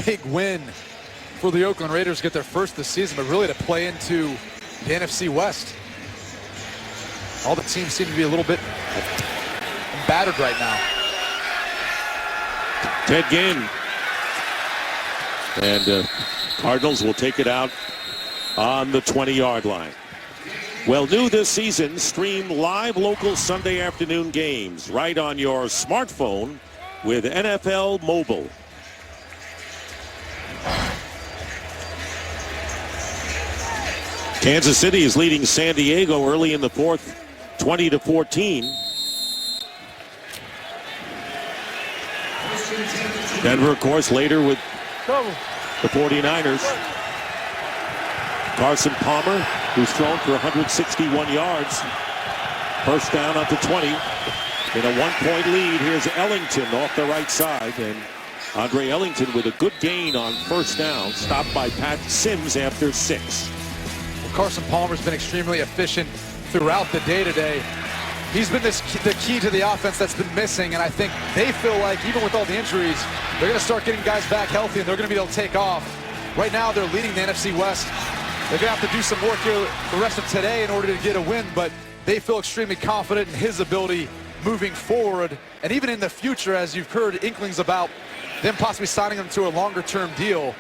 big win for the Oakland Raiders to get their first this season, but really to play into the NFC West. All the teams seem to be a little bit battered right now. Ted Ginn. And Cardinals will take it out on the 20-yard line. Well, new this season, stream live local Sunday afternoon games right on your smartphone with NFL Mobile. Kansas City is leading San Diego early in the fourth, 20-14. Denver, of course, later with the 49ers. Carson Palmer, who's thrown for 161 yards. First down up to 20. In a 1-point lead, here's Ellington off the right side. And Andre Ellington with a good gain on first down. Stopped by Pat Sims after 6. Well, Carson Palmer's been extremely efficient throughout the day today. He's been the key to the offense that's been missing, and I think they feel like even with all the injuries, they're going to start getting guys back healthy, and they're going to be able to take off. Right now, they're leading the NFC West. They're going to have to do some work here the rest of today in order to get a win, but they feel extremely confident in his ability moving forward. And even in the future, as you've heard inklings about them possibly signing him to a longer-term deal.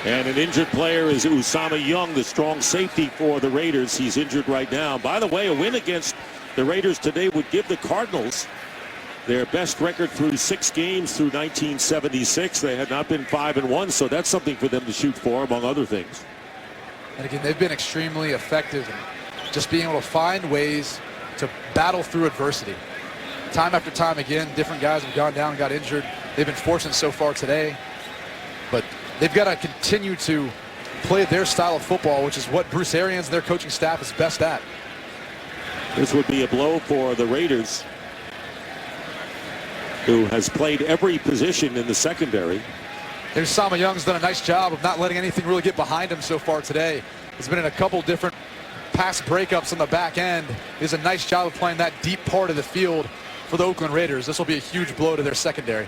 And an injured player is Usama Young, the strong safety for the Raiders. He's injured right now. By the way, a win against the Raiders today would give the Cardinals their best record through 6 games through 1976. They had not been 5-1, so that's something for them to shoot for, among other things. And again, they've been extremely effective in just being able to find ways to battle through adversity. Time after time again, different guys have gone down and got injured. They've been fortunate so far today, but they've got to continue to play their style of football, which is what Bruce Arians and their coaching staff is best at. This would be a blow for the Raiders, who has played every position in the secondary. Here's Sama Young's done a nice job of not letting anything really get behind him so far today. He's been in a couple different pass breakups on the back end. He does a nice job of playing that deep part of the field for the Oakland Raiders. This will be a huge blow to their secondary.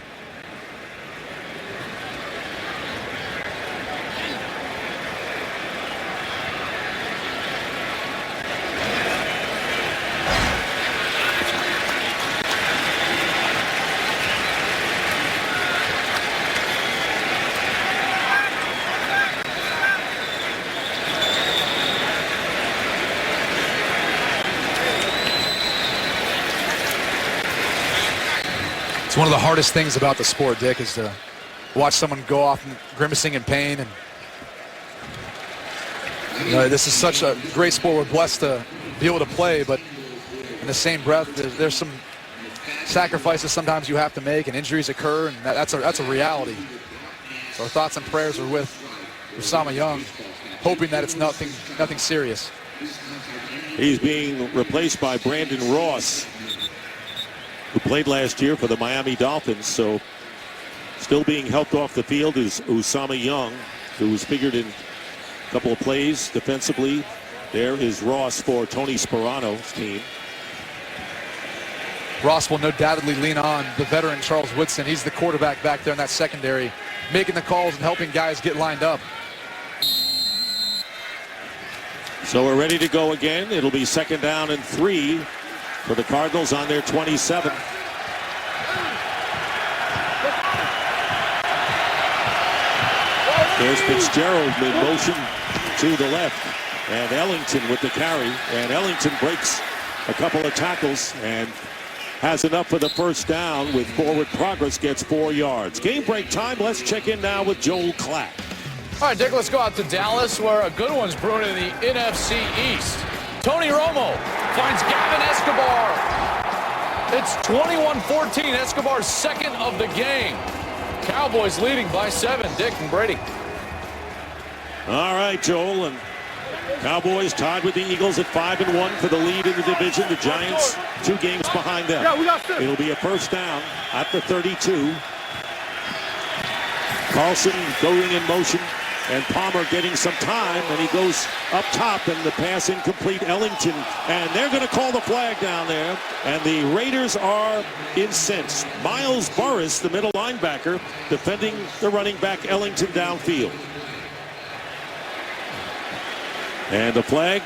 It's one of the hardest things about the sport, Dick, is to watch someone go off grimacing in pain. And you know, this is such a great sport. We're blessed to be able to play, but in the same breath, there's some sacrifices sometimes you have to make, and injuries occur, and that's a reality. So our thoughts and prayers are with Sama Young, hoping that it's nothing serious. He's being replaced by Brandon Ross, who played last year for the Miami Dolphins. So still being helped off the field is Usama Young, who was figured in a couple of plays defensively. There is Ross for Tony Sperano's team. Ross will no doubtedly lean on the veteran Charles Woodson. He's the quarterback back there in that secondary, making the calls and helping guys get lined up. So we're ready to go again. It'll be 2nd down and 3 for the Cardinals on their 27. There's Fitzgerald in motion to the left, and Ellington with the carry, and Ellington breaks a couple of tackles and has enough for the first down with forward progress, gets 4 yards. Game break time. Let's check in now with Joel Klatt. All right, Dick, let's go out to Dallas, where a good one's brewing in the NFC East. Tony Romo finds Gavin Escobar. It's 21-14, Escobar's second of the game. Cowboys leading by 7, Dick and Brady. All right, Joel, and Cowboys tied with the Eagles at 5-1 for the lead in the division. The Giants 2 games behind them. It'll be a first down at the 32. Carlson going in motion, and Palmer getting some time, and he goes up top, and the pass incomplete. Ellington, and they're going to call the flag down there, and the Raiders are incensed. Miles Burris, the middle linebacker, defending the running back Ellington downfield. And the flag.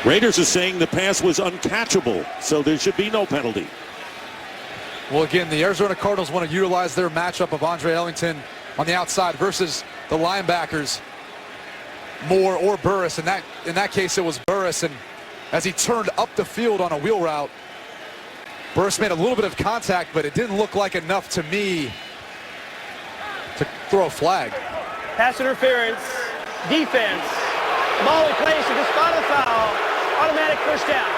Raiders are saying the pass was uncatchable, so there should be no penalty. Well, again, the Arizona Cardinals want to utilize their matchup of Andre Ellington on the outside versus the linebackers, Moore or Burris. In that case, it was Burris, and as he turned up the field on a wheel route, Burris made a little bit of contact, but it didn't look like enough to me to throw a flag. Pass interference, defense. Ball replaced at the spot of foul. Automatic first down.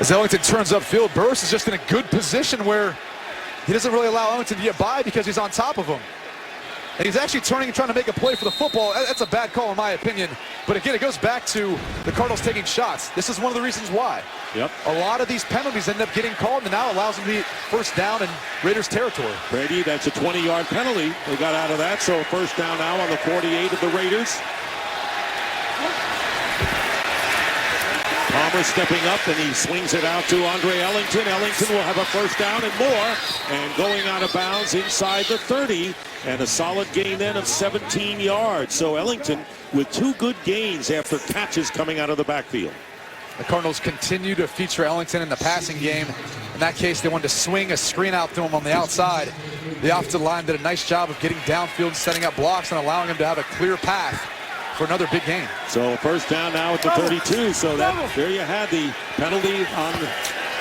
As Ellington turns upfield, Burris is just in a good position where he doesn't really allow Ellington to get by because he's on top of him. And he's actually turning and trying to make a play for the football. That's a bad call in my opinion. But again, it goes back to the Cardinals taking shots. This is one of the reasons why. Yep. A lot of these penalties end up getting called, and now allows them to be first down in Raiders territory. Brady, that's a 20-yard penalty. They got out of that, so first down now on the 48 of the Raiders. Palmer stepping up, and he swings it out to Andre Ellington. Ellington will have a first down and more, and going out of bounds inside the 30, and a solid gain then of 17 yards. So Ellington with 2 good gains after catches coming out of the backfield. The Cardinals continue to feature Ellington in the passing game. In that case, they wanted to swing a screen out to him on the outside. The offensive line did a nice job of getting downfield, setting up blocks, and allowing him to have a clear path for another big game. So first down now at the 32. So there you had the penalty on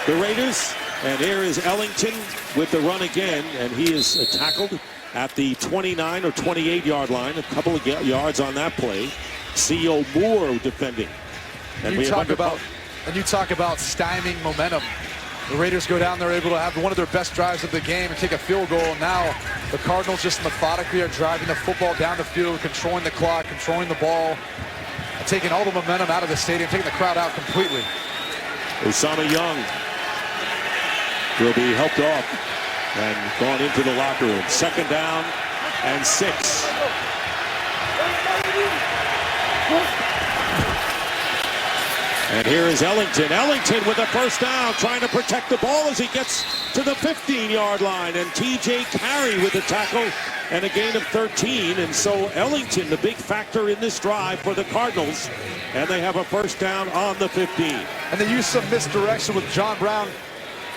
the Raiders. And here is Ellington with the run again. And he is tackled at the 29 or 28-yard line. A couple of yards on that play. C.O. Moore defending. And you talk about stymieing momentum. The Raiders go down there, able to have one of their best drives of the game and take a field goal. Now the Cardinals just methodically are driving the football down the field, controlling the clock, controlling the ball, and taking all the momentum out of the stadium, taking the crowd out completely. Osama Young will be helped off and gone into the locker room. 2nd down and 6. And here is Ellington. Ellington with a 1st down, trying to protect the ball as he gets to the 15-yard line. And T.J. Carey with the tackle and a gain of 13. And so Ellington, the big factor in this drive for the Cardinals. And they have a 1st down on the 15. And they use some misdirection with John Brown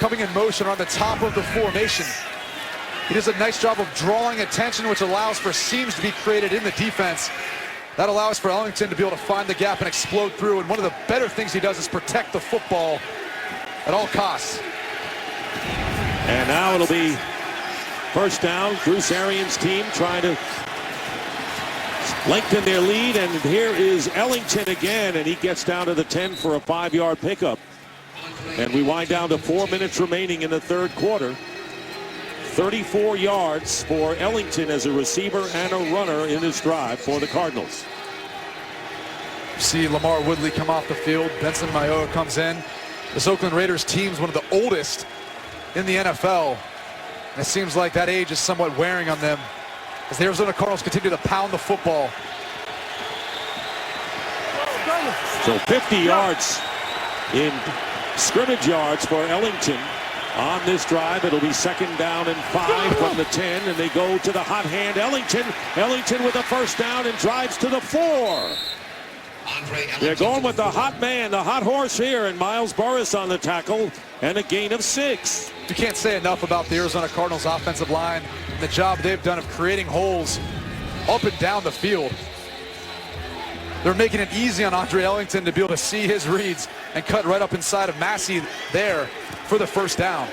coming in motion on the top of the formation. He does a nice job of drawing attention, which allows for seams to be created in the defense. That allows for Ellington to be able to find the gap and explode through. And one of the better things he does is protect the football at all costs. And now it'll be 1st down. Bruce Arians' team trying to lengthen their lead. And here is Ellington again, and he gets down to the 10 for a 5-yard pickup. And we wind down to 4 minutes remaining in the 3rd quarter. 34 yards for Ellington as a receiver and a runner in this drive for the Cardinals. See Lamar Woodley come off the field. Benson Mayowa comes in. This Oakland Raiders team is one of the oldest in the NFL. And it seems like that age is somewhat wearing on them as the Arizona Cardinals continue to pound the football. So 50 yards in scrimmage yards for Ellington. On this drive, it'll be 2nd down and 5 from the 10, and they go to the hot hand Ellington. Ellington with a 1st down and drives to the 4. They're going with the hot man, the hot horse here, and Miles Burris on the tackle, and a gain of 6. You can't say enough about the Arizona Cardinals offensive line and the job they've done of creating holes up and down the field. They're making it easy on Andre Ellington to be able to see his reads and cut right up inside of Massey there for the 1st down.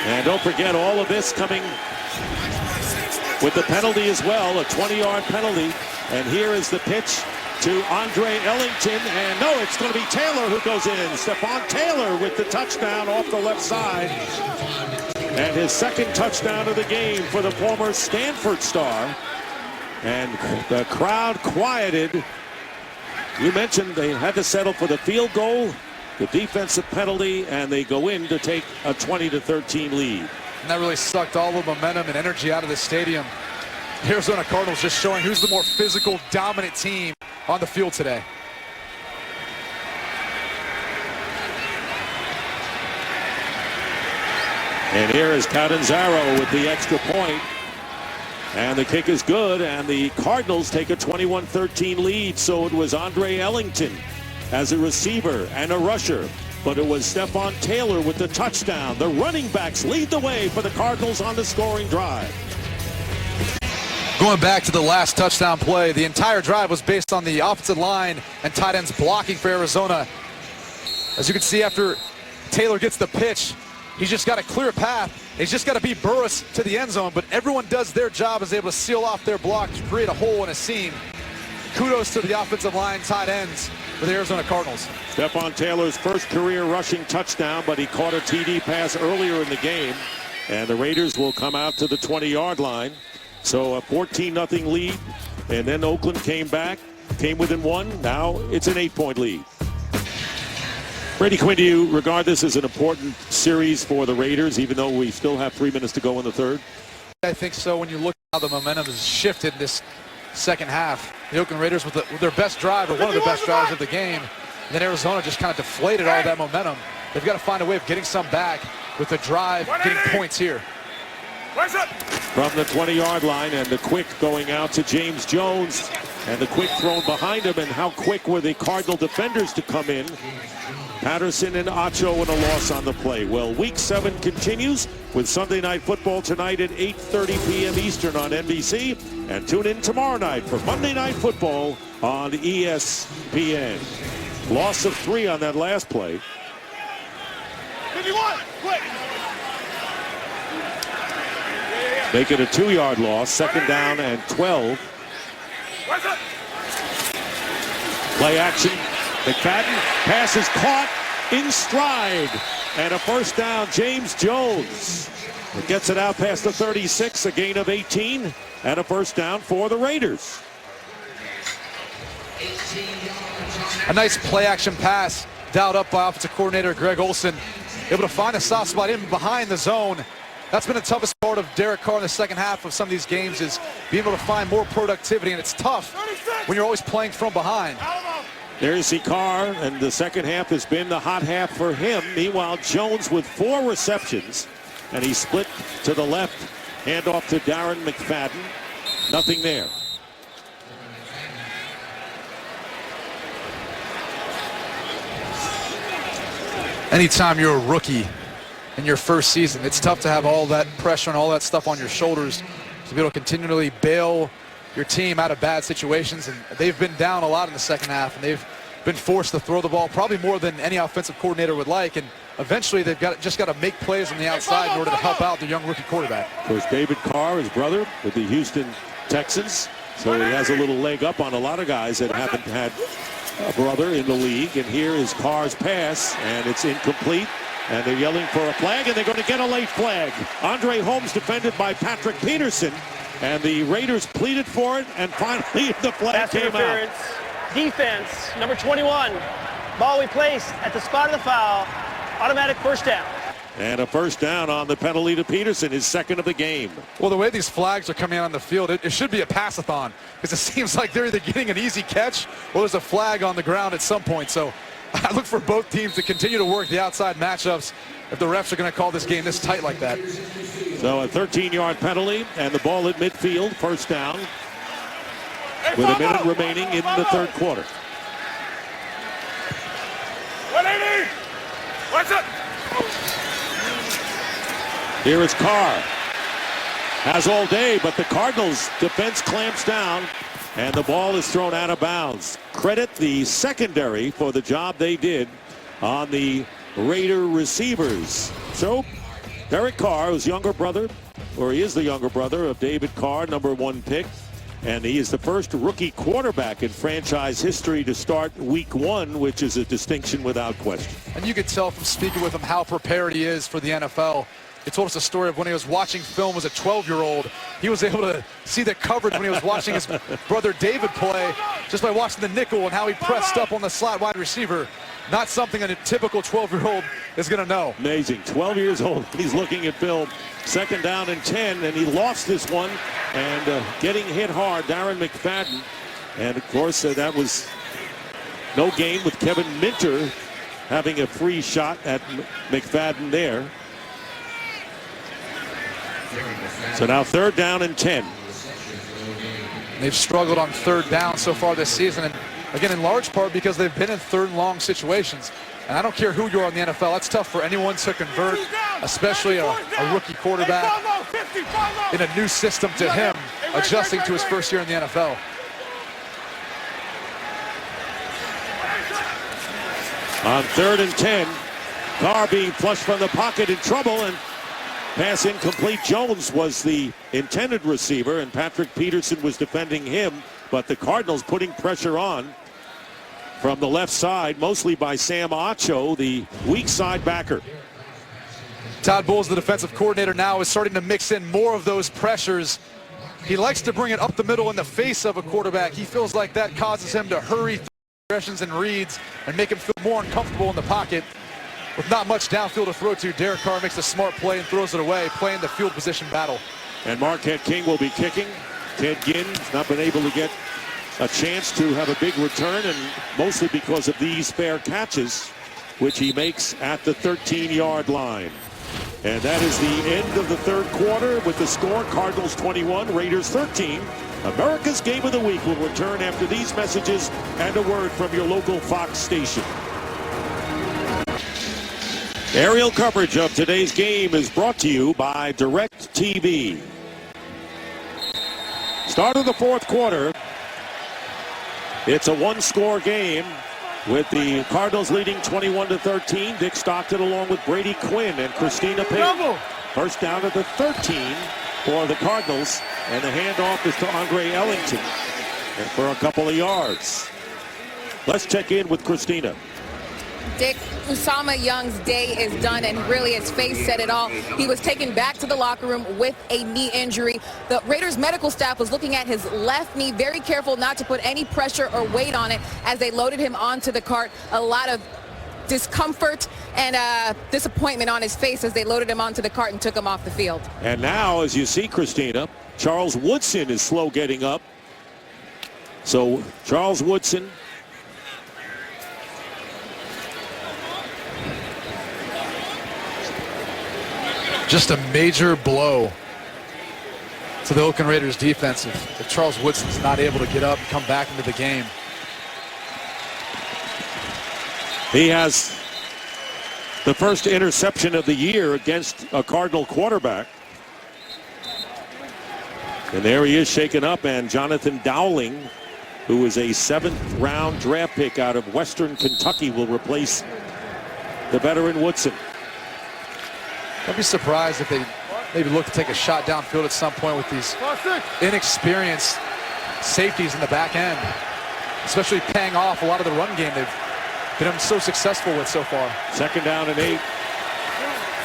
And don't forget all of this coming with the penalty as well, a 20-yard penalty. And here is the pitch to Andre Ellington. And no, it's going to be Taylor who goes in. Stefon Taylor with the touchdown off the left side. And his 2nd touchdown of the game for the former Stanford star. And the crowd quieted. You mentioned they had to settle for the field goal, the defensive penalty, and they go in to take a 20-13 lead. And that really sucked all the momentum and energy out of the stadium. The Arizona Cardinals just showing who's the more physical, dominant team on the field today. And here is Catanzaro with the extra point. And the kick is good, and the Cardinals take a 21-13 lead. So it was Andre Ellington as a receiver and a rusher, but it was Stefon Taylor with the touchdown. The running backs lead the way for the Cardinals on the scoring drive. Going back to the last touchdown play, the entire drive was based on the offensive line and tight ends blocking for Arizona. As you can see, after Taylor gets the pitch, he's just got a clear path. He's just got to beat Burris to the end zone, but everyone does their job, is able to seal off their block to create a hole in a seam. Kudos to the offensive line tight ends for the Arizona Cardinals. Stefon Taylor's first career rushing touchdown, but he caught a TD pass earlier in the game, and the Raiders will come out to the 20-yard line. So a 14-0 lead, and then Oakland came back, came within 1. Now it's an 8-point lead. Brady Quinn, do you regard this as an important series for the Raiders, even though we still have 3 minutes to go in the 3rd? I think so. When you look at how the momentum has shifted this second half, the Oakland Raiders with their best drive, or one of the best drives of the game, and then Arizona just kind of deflated all that momentum. They've got to find a way of getting some back with the drive, getting points here. From the 20-yard line, and the quick going out to James Jones, and the quick thrown behind him. And how quick were the Cardinal defenders to come in? Patterson and Acho and a loss on the play. Well, Week 7 continues with Sunday Night Football tonight at 8:30 p.m. Eastern on NBC. And tune in tomorrow night for Monday Night Football on ESPN. Loss of 3 on that last play. 51, quick. Make it a 2-yard loss, 2nd down and 12. Play action. McFadden, pass is caught, in stride. And a first down, James Jones. It gets it out past the 36, a gain of 18, and a first down for the Raiders. A nice play-action pass, dialed up by offensive coordinator Greg Olson. Able to find a soft spot in behind the zone. That's been the toughest part of Derek Carr in the second half of some of these games, is being able to find more productivity, and it's tough when you're always playing from behind. There's Carr, and the second half has been the hot half for him. Meanwhile, Jones with 4 receptions, and he split to the left. Handoff to Darren McFadden. Nothing there. Anytime you're a rookie in your first season, it's tough to have all that pressure and all that stuff on your shoulders to be able to continually bail your team out of bad situations. And they've been down a lot in the second half, and they've been forced to throw the ball probably more than any offensive coordinator would like. And eventually they've just got to make plays on the outside in order to help out the young rookie quarterback. Of course, David Carr, his brother, with the Houston Texans. So he has a little leg up on a lot of guys that haven't had a brother in the league. And here is Carr's pass, and it's incomplete. And they're yelling for a flag, and they're going to get a late flag. Andre Holmes defended by Patrick Peterson, and the Raiders pleaded for it, and finally the flag came out. Defense, number 21. Ball we placed at the spot of the foul. Automatic first down. And a first down on the penalty to Peterson, his second of the game. Well, the way these flags are coming out on the field, it should be a pass-a-thon, because it seems like they're either getting an easy catch or there's a flag on the ground at some point. So I look for both teams to continue to work the outside matchups if the refs are going to call this game this tight like that. So a 13-yard penalty, and the ball at midfield, first down, with a minute remaining in the third quarter. 180. What's up? Here is Carr. Has all day, but the Cardinals defense clamps down, and the ball is thrown out of bounds. Credit the secondary for the job they did on the Raider receivers. So Derek Carr, whose younger brother, or he is the younger brother of David Carr, number 1 pick, and he is the first rookie quarterback in franchise history to start week 1, which is a distinction without question. And you could tell from speaking with him how prepared he is for the NFL. He told us a story of when he was watching film as a 12-year-old. He was able to see the coverage when he was watching his brother David play just by watching the nickel and how he pressed up on the slot wide receiver. Not something a typical 12-year-old is going to know. Amazing. 12 years old. He's looking at film. Second down and 10, and he lost this one. And getting hit hard, Darren McFadden. And, of course, that was no gain with Kevin Minter having a free shot at McFadden there. So now third down and 10. They've struggled on third down so far this season, and again in large part because they've been in third and long situations. And I don't care who you are in the NFL, that's tough for anyone to convert, especially a rookie quarterback in a new system to him, adjusting to his first year in the NFL. On third and 10, Carr being flushed from the pocket in trouble, and pass incomplete. Jones was the intended receiver, and Patrick Peterson was defending him, but the Cardinals putting pressure on from the left side, mostly by Sam Acho, the weak side backer. Todd Bowles, the defensive coordinator now, is starting to mix in more of those pressures. He likes to bring it up the middle in the face of a quarterback. He feels like that causes him to hurry through progressions and reads and make him feel more uncomfortable in the pocket. With not much downfield to throw to, Derek Carr makes a smart play and throws it away, playing the field position battle. And Marquette King will be kicking. Ted Ginn has not been able to get a chance to have a big return, and mostly because of these fair catches, which he makes at the 13-yard line. And that is the end of the third quarter with the score, Cardinals 21, Raiders 13. America's Game of the Week will return after these messages and a word from your local Fox station. Aerial coverage of today's game is brought to you by DirecTV. Start of the fourth quarter. It's a one-score game with the Cardinals leading 21-13. Dick Stockton along with Brady Quinn and Christina Payne. First down at the 13 for the Cardinals, and the handoff is to Andre Ellington for a couple of yards. Let's check in with Christina. Dick, Usama Young's day is done, and really his face said it all. He was taken back to the locker room with a knee injury. The Raiders medical staff was looking at his left knee, very careful not to put any pressure or weight on it as they loaded him onto the cart. A lot of discomfort and disappointment on his face as they loaded him onto the cart and took him off the field. And now, as you see, Christina, Charles Woodson is slow getting up. So Charles Woodson, just a major blow to the Oakland Raiders defense if Charles Woodson's not able to get up and come back into the game. he has the first interception of the year against a Cardinal quarterback. And there he is shaken up, and Jonathan Dowling, who is a 7th-round draft pick out of Western Kentucky, will replace the veteran Woodson. I'd be surprised if they maybe look to take a shot downfield at some point with these inexperienced safeties in the back end, especially paying off a lot of the run game they've been so successful with so far. 2nd down and 8.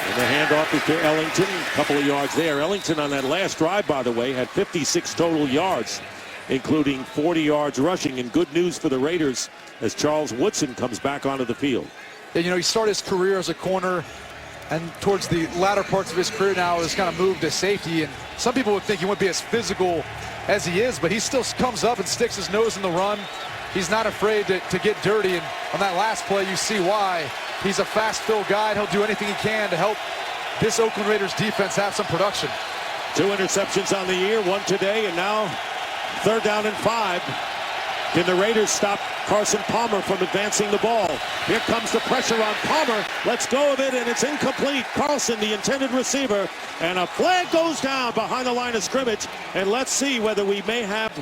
And the handoff is to Ellington, a couple of yards there. Ellington on that last drive, by the way, had 56 total yards, including 40 yards rushing. And good news for the Raiders as Charles Woodson comes back onto the field. Yeah, you know, he started his career as a corner, and towards the latter parts of his career now has kind of moved to safety. And some people would think he wouldn't be as physical as he is, but he still comes up and sticks his nose in the run. He's not afraid to get dirty, and on that last play, you see why. He's a fast fill guy, and he'll do anything he can to help this Oakland Raiders defense have some production. 2 interceptions on the year, 1 today, and now 3rd down and 5. Can the Raiders stop Carson Palmer from advancing the ball? Here comes the pressure on Palmer. Let's go of it, and it's incomplete. Carlson, the intended receiver, and a flag goes down behind the line of scrimmage. And let's see whether we may have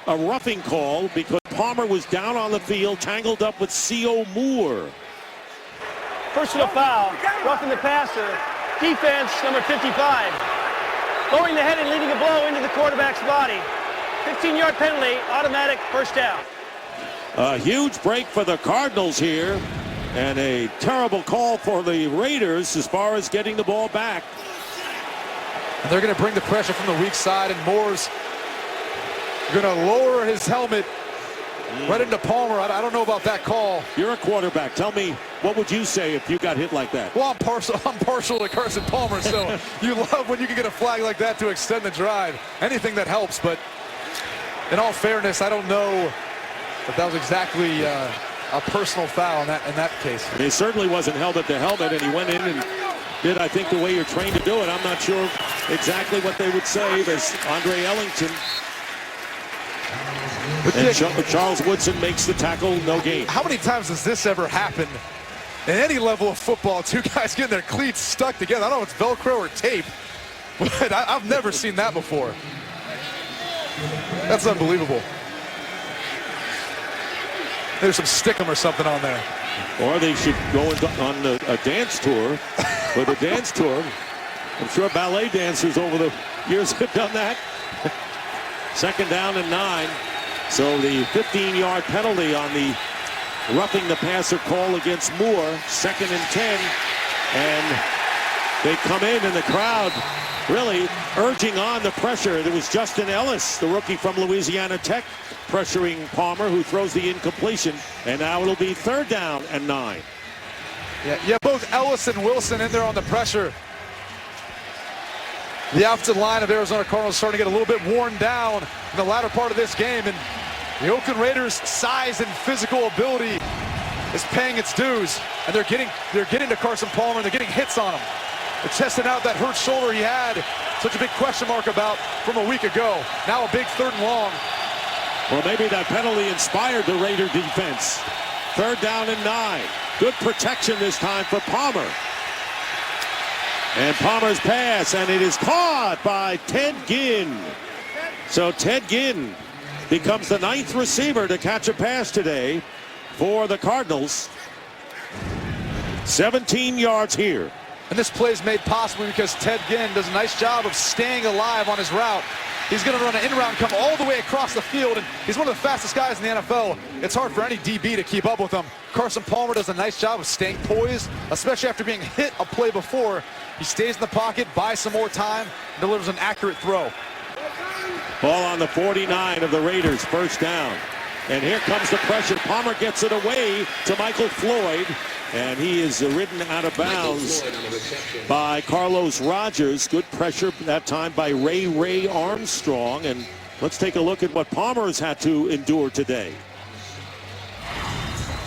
a roughing call, because Palmer was down on the field, tangled up with C.O. Moore. Personal foul, roughing the passer. Defense, number 55. Lowering the head and leading a blow into the quarterback's body. 15-yard penalty, automatic first down. A huge break for the Cardinals here, and a terrible call for the Raiders as far as getting the ball back. And they're going to bring the pressure from the weak side, and Moore's going to lower his helmet right into Palmer. I don't know about that call. You're a quarterback. Tell me, what would you say if you got hit like that? Well, I'm partial to Carson Palmer, so you love when you can get a flag like that to extend the drive. Anything that helps, but in all fairness, I don't know if that was exactly a personal foul in that case. It certainly wasn't helmet to helmet, and he went in and did, I think, the way you're trained to do it. I'm not sure exactly what they would say. There's Andre Ellington. And Charles Woodson makes the tackle, no gain. How many times has this ever happened in any level of football? 2 guys getting their cleats stuck together. I don't know if it's Velcro or tape, but I've never seen that before. That's unbelievable. There's some stickum or something on there. Or they should go on a dance tour. With a dance tour. I'm sure ballet dancers over the years have done that. 2nd down and 9. So the 15-yard penalty on the roughing the passer call against Moore. 2nd and 10. And they come in, and the crowd really urging on the pressure. There was Justin Ellis, the rookie from Louisiana Tech, pressuring Palmer, who throws the incompletion. And now it'll be 3rd down and 9. Yeah, both Ellis and Wilson in there on the pressure. The offensive line of Arizona Cardinals starting to get a little bit worn down in the latter part of this game, and the Oakland Raiders' size and physical ability is paying its dues, and they're getting to Carson Palmer, and they're getting hits on him. They're testing out that hurt shoulder he had such a big question mark about from a week ago. Now a big 3rd and long. Well, maybe that penalty inspired the Raider defense. 3rd down and 9. Good protection this time for Palmer. And Palmer's pass, and it is caught by Ted Ginn. So Ted Ginn becomes the 9th receiver to catch a pass today for the Cardinals. 17 yards here. And this play is made possible because Ted Ginn does a nice job of staying alive on his route. He's going to run an in-round, come all the way across the field, and he's one of the fastest guys in the NFL. It's hard for any DB to keep up with him. Carson Palmer does a nice job of staying poised, especially after being hit a play before. He stays in the pocket, buys some more time, and delivers an accurate throw. Ball on the 49 of the Raiders, first down. And here comes the pressure. Palmer gets it away to Michael Floyd, and he is ridden out of bounds by Carlos Rogers. Good pressure that time by Ray Armstrong. And let's take a look at what Palmer has had to endure today.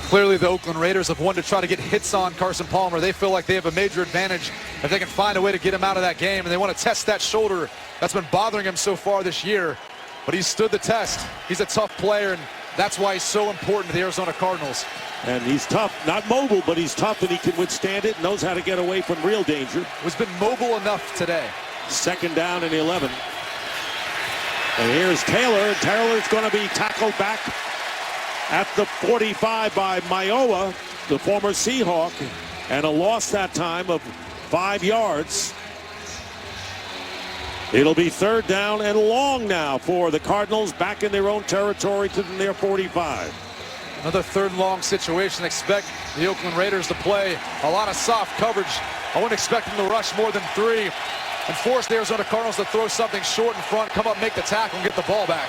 Clearly, the Oakland Raiders have wanted to try to get hits on Carson Palmer. They feel like they have a major advantage if they can find a way to get him out of that game, and they want to test that shoulder that's been bothering him so far this year. But he's stood the test. He's a tough player, and that's why he's so important to the Arizona Cardinals. And he's tough, not mobile, but he's tough, and he can withstand it, knows how to get away from real danger. He's been mobile enough today. Second down and 11. And here's Taylor, and Taylor's going to be tackled back at the 45 by Maioa, the former Seahawk, and a loss that time of 5 yards. It'll be third down and long now for the Cardinals, back in their own territory to their 45. Another third and long situation. Expect the Oakland Raiders to play a lot of soft coverage. I wouldn't expect them to rush more than 3 and force the Arizona Cardinals to throw something short in front, come up, make the tackle, and get the ball back.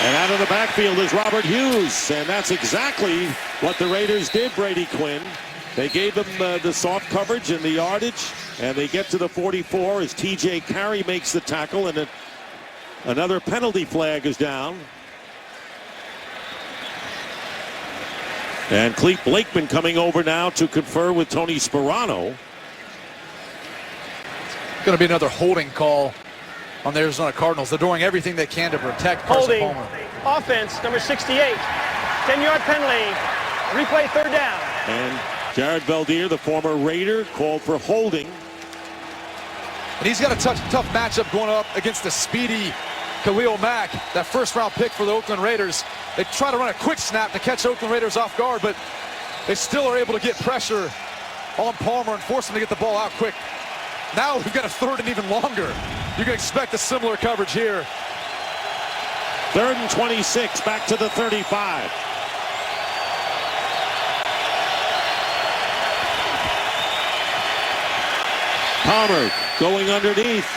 And out of the backfield is Robert Hughes, and that's exactly what the Raiders did, Brady Quinn. They gave them the soft coverage and the yardage, and they get to the 44 as T.J. Carey makes the tackle, and another penalty flag is down. And Clete Blakeman coming over now to confer with Tony Sperano. Going to be another holding call on the Arizona Cardinals. They're doing everything they can to protect Carson Holding. Palmer. Offense, number 68. 10-yard penalty. Replay, third down. And Jared Valdir, the former Raider, called for holding. And he's got a tough matchup going up against the speedy Khalil Mack, that first-round pick for the Oakland Raiders. They try to run a quick snap to catch Oakland Raiders off guard, but they still are able to get pressure on Palmer and force him to get the ball out quick. Now we've got a third and even longer. You can expect a similar coverage here. Third and 26, back to the 35. Palmer going underneath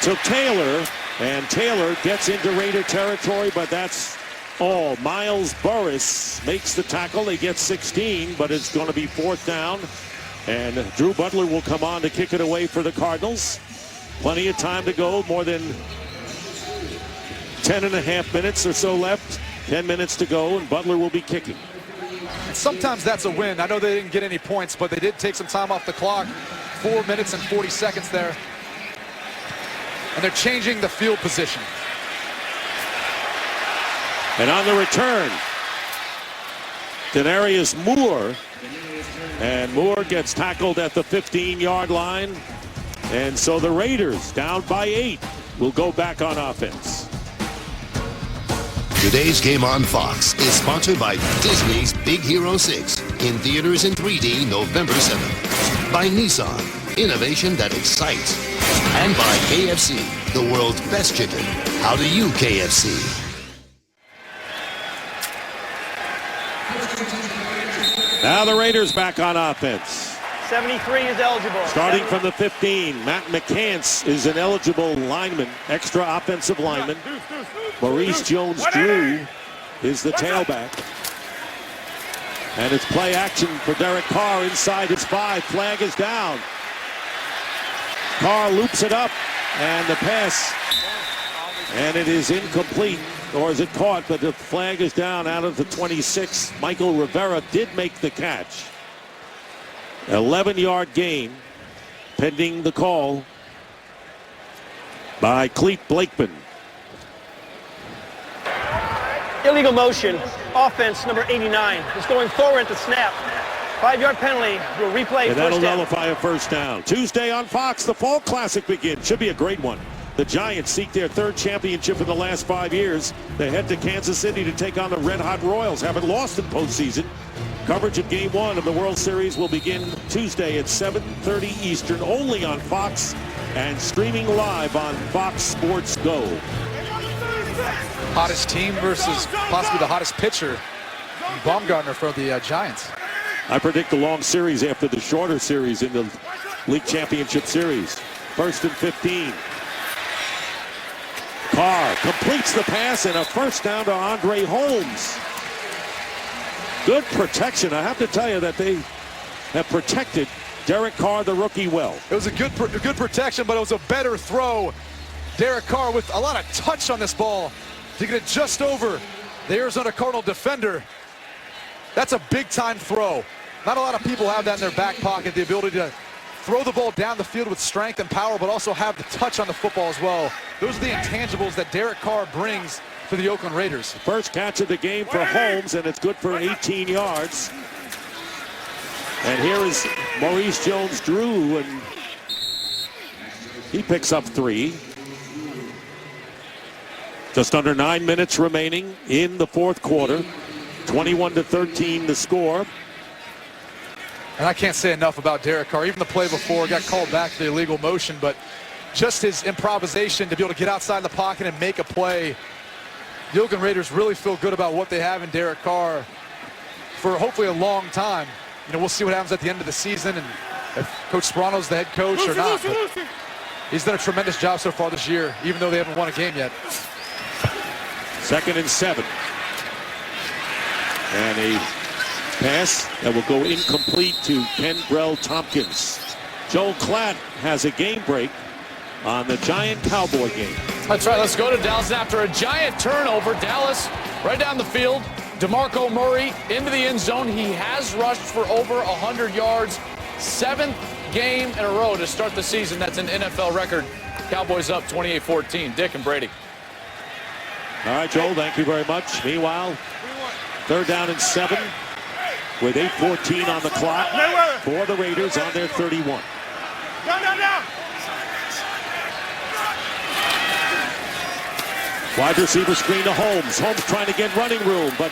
to Taylor, and Taylor gets into Raider territory, but that's all. Miles Burris makes the tackle. They get 16, but it's going to be fourth down. And Drew Butler will come on to kick it away for the Cardinals. Plenty of time to go, more than 10.5 minutes or so left. 10 minutes to go, and Butler will be kicking. And sometimes that's a win. I know they didn't get any points, but they did take some time off the clock. 4 minutes and 40 seconds there. And they're changing the field position. And on the return, Denarius Moore. And Moore gets tackled at the 15-yard line. And so the Raiders, down by 8, will go back on offense. Today's Game on Fox is sponsored by Disney's Big Hero 6 in theaters in 3D November 7th. By Nissan, innovation that excites. And by KFC, the world's best chicken. How do you, KFC? Now the Raiders back on offense. 73 is eligible. Starting from the 15, Matt McCants is an eligible lineman, extra offensive lineman. Maurice Jones-Drew is the tailback. And it's play action for Derek Carr inside his 5. Flag is down. Carr loops it up, and the pass, and it is incomplete. Or is it caught? But the flag is down out of the 26. Michael Rivera did make the catch. 11-yard gain, pending the call by Clete Blakeman. Illegal motion. Offense, number 89. Is going forward at the snap. 5-yard penalty. Will replay And that'll first down. nullify a first down. Tuesday on Fox, the Fall Classic begins. Should be a great one. The Giants seek their 3rd championship in the last 5 years. They head to Kansas City to take on the Red Hot Royals. Haven't lost in postseason. Coverage of Game 1 of the World Series will begin Tuesday at 7:30 Eastern, only on Fox and streaming live on Fox Sports Go. Hottest team versus possibly the hottest pitcher, Baumgartner for the Giants. I predict a long series after the shorter series in the League Championship Series. 1st and 15. Carr completes the pass and a first down to Andre Holmes. Good protection. I have to tell you that they have protected Derek Carr, the rookie, well. It was a good protection, but it was a better throw. Derek Carr with a lot of touch on this ball to get it just over the Arizona Cardinal defender. That's a big-time throw. Not a lot of people have that in their back pocket, the ability to throw the ball down the field with strength and power, but also have the touch on the football as well. Those are the intangibles that Derek Carr brings to the Oakland Raiders. First catch of the game for Holmes, and it's good for 18 yards. And here is Maurice Jones-Drew, and he picks up 3. Just under 9 minutes remaining in the fourth quarter. 21-13 the score. And I can't say enough about Derek Carr. Even the play before got called back to the illegal motion, but just his improvisation to be able to get outside the pocket and make a play. The Oakland Raiders really feel good about what they have in Derek Carr for hopefully a long time. You know, we'll see what happens at the end of the season and if Coach Sperano's the head coach or not. But he's done a tremendous job so far this year, even though they haven't won a game yet. 2nd and 7. And a pass that will go incomplete to Kenbrell Tompkins. Joel Klatt has a game break on the Giant-Cowboy game. That's right. Let's go to Dallas. After a giant turnover, Dallas right down the field. DeMarco Murray into the end zone. He has rushed for over 100 yards. 7th game in a row to start the season. That's an NFL record. Cowboys up 28-14. Dick and Brady. All right, Joel, thank you very much. Meanwhile, 3rd down and 7 with 8:14 on the clock for the Raiders on their 31. Down. Wide receiver screen to Holmes. Holmes trying to get running room, but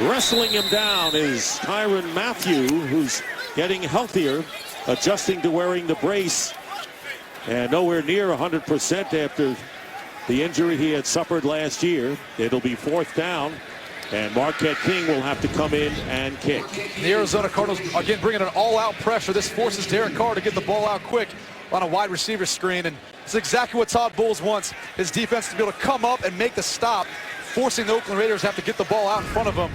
wrestling him down is Tyrann Mathieu, who's getting healthier, adjusting to wearing the brace, and nowhere near 100% after the injury he had suffered last year. It'll be 4th down, and Marquette King will have to come in and kick. The Arizona Cardinals, again, bringing an all-out pressure. This forces Derek Carr to get the ball out quick on a wide receiver screen, and it's exactly what Todd Bowles wants. His defense to be able to come up and make the stop, forcing the Oakland Raiders to have to get the ball out in front of them.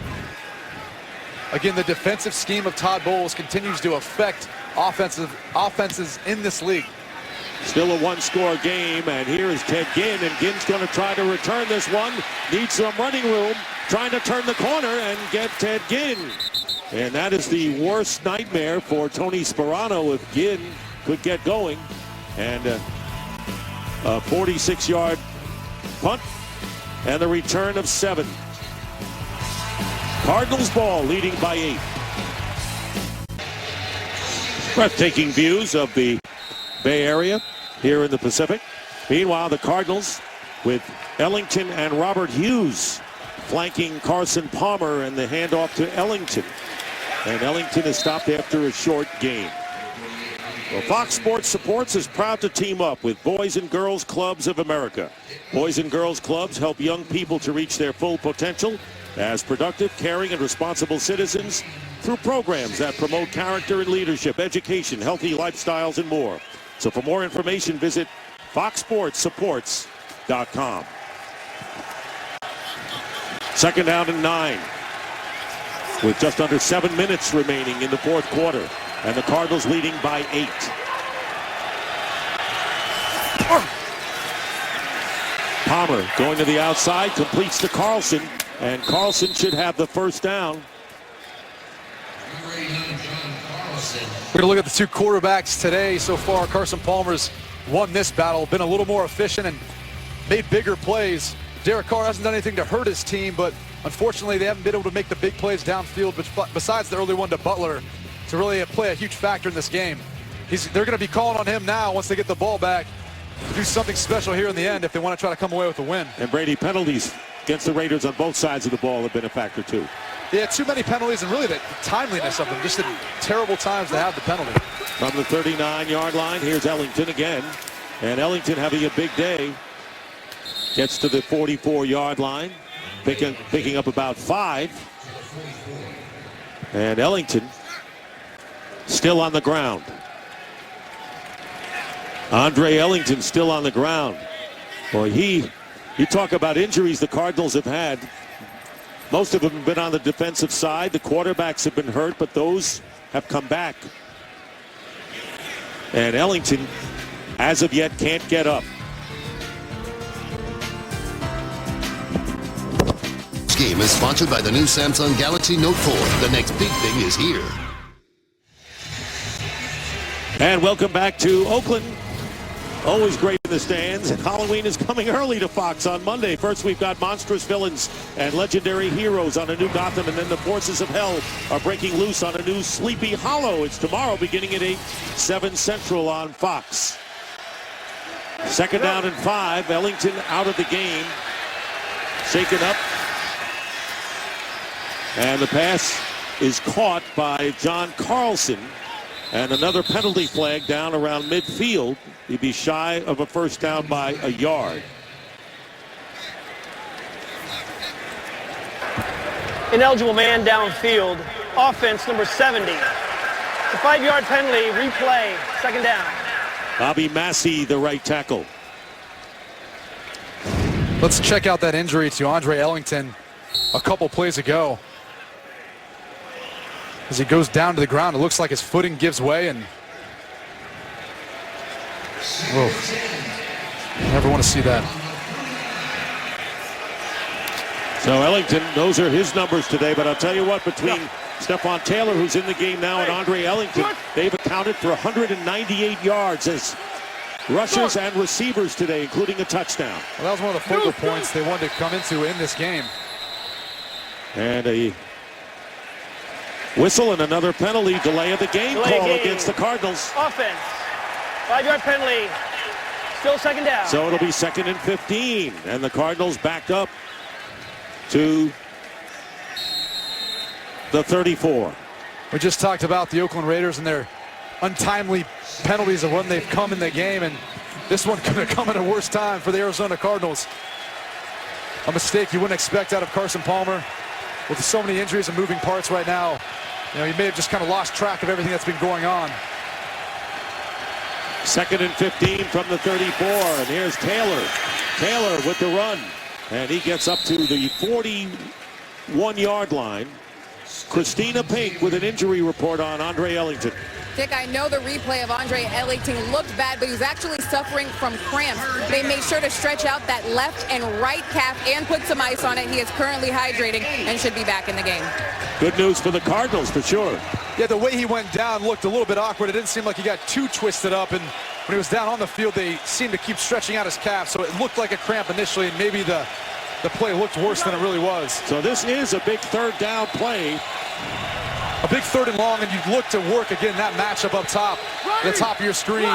Again, the defensive scheme of Todd Bowles continues to affect offenses in this league. Still a 1-score game, and here is Ted Ginn, and Ginn's going to try to return this one. Needs some running room, trying to turn the corner and get Ted Ginn. And that is the worst nightmare for Tony Sperano if Ginn could get going. And a 46-yard punt and the return of 7. Cardinals ball, leading by 8. Breathtaking views of the Bay Area here in the Pacific. Meanwhile, the Cardinals with Ellington and Robert Hughes flanking Carson Palmer, and the handoff to Ellington. And Ellington is stopped after a short gain. Well, Fox Sports Supports is proud to team up with Boys and Girls Clubs of America. Boys and Girls Clubs help young people to reach their full potential as productive, caring, and responsible citizens through programs that promote character and leadership, education, healthy lifestyles, and more. So for more information, visit foxsportssupports.com. 2nd down and 9 with just under 7 minutes remaining in the fourth quarter, and the Cardinals leading by 8. Palmer going to the outside, completes to Carlson, and Carlson should have the first down. We're going to look at the 2 quarterbacks today so far. Carson Palmer's won this battle, been a little more efficient and made bigger plays. Derek Carr hasn't done anything to hurt his team, but unfortunately they haven't been able to make the big plays downfield, besides the early one to Butler, to really play a huge factor in this game. They're going to be calling on him now once they get the ball back to do something special here in the end if they want to try to come away with a win. And Brady, penalties against the Raiders on both sides of the ball have been a factor too. Yeah, too many penalties, and really the timeliness of them. Just the terrible times to have the penalty. From the 39-yard line, here's Ellington again. And Ellington having a big day. Gets to the 44-yard line, picking up about 5. And Ellington still on the ground. Andre Ellington still on the ground. Boy, you talk about injuries the Cardinals have had. Most of them have been on the defensive side. The quarterbacks have been hurt, but those have come back. And Ellington, as of yet, can't get up. This game is sponsored by the new Samsung Galaxy Note 4. The next big thing is here. And welcome back to Oakland. Always great in the stands, and Halloween is coming early to Fox on Monday. First, we've got monstrous villains and legendary heroes on a new Gotham, and then the forces of hell are breaking loose on a new Sleepy Hollow. It's tomorrow beginning at 8, 7 Central on Fox. Second down and 5. Ellington out of the game. Shaken up. And the pass is caught by John Carlson. And another penalty flag down around midfield. He'd be shy of a first down by a yard. Ineligible man downfield. Offense number 70. It's a 5-yard penalty. Replay. Second down. Bobby Massey, the right tackle. Let's check out that injury to Andre Ellington a couple plays ago. As he goes down to the ground, it looks like his footing gives way, and whoa, never want to see that. So Ellington, those are his numbers today, but I'll tell you what, between Stefon Taylor, who's in the game now, and Andre Ellington, they've accounted for 198 yards as rushers and receivers today, including a touchdown. Well, that was one of the focal points they wanted to come into in this game. And a whistle and another penalty, delay of the game call against the Cardinals. Offense, 5-yard penalty, still second down. So it'll be 2nd and 15, and the Cardinals back up to the 34. We just talked about the Oakland Raiders and their untimely penalties of when they've come in the game, and this one could have come at a worse time for the Arizona Cardinals. A mistake you wouldn't expect out of Carson Palmer. With so many injuries and moving parts right now, you know, he may have just kind of lost track of everything that's been going on. 2nd and 15 from the 34, and here's Taylor. Taylor with the run, and he gets up to the 41-yard line. Christina Pink with an injury report on Andre Ellington. Dick, I know the replay of Andre Ellington looked bad, but he was actually suffering from cramps. They made sure to stretch out that left and right calf and put some ice on it. He is currently hydrating and should be back in the game. Good news for the Cardinals, for sure. Yeah, the way he went down looked a little bit awkward. It didn't seem like he got too twisted up, and when he was down on the field, they seemed to keep stretching out his calf, so it looked like a cramp initially, and maybe the play looked worse than it really was. So this is a big third down play. A big 3rd and long, and you look to work again that matchup up top, the top of your screen.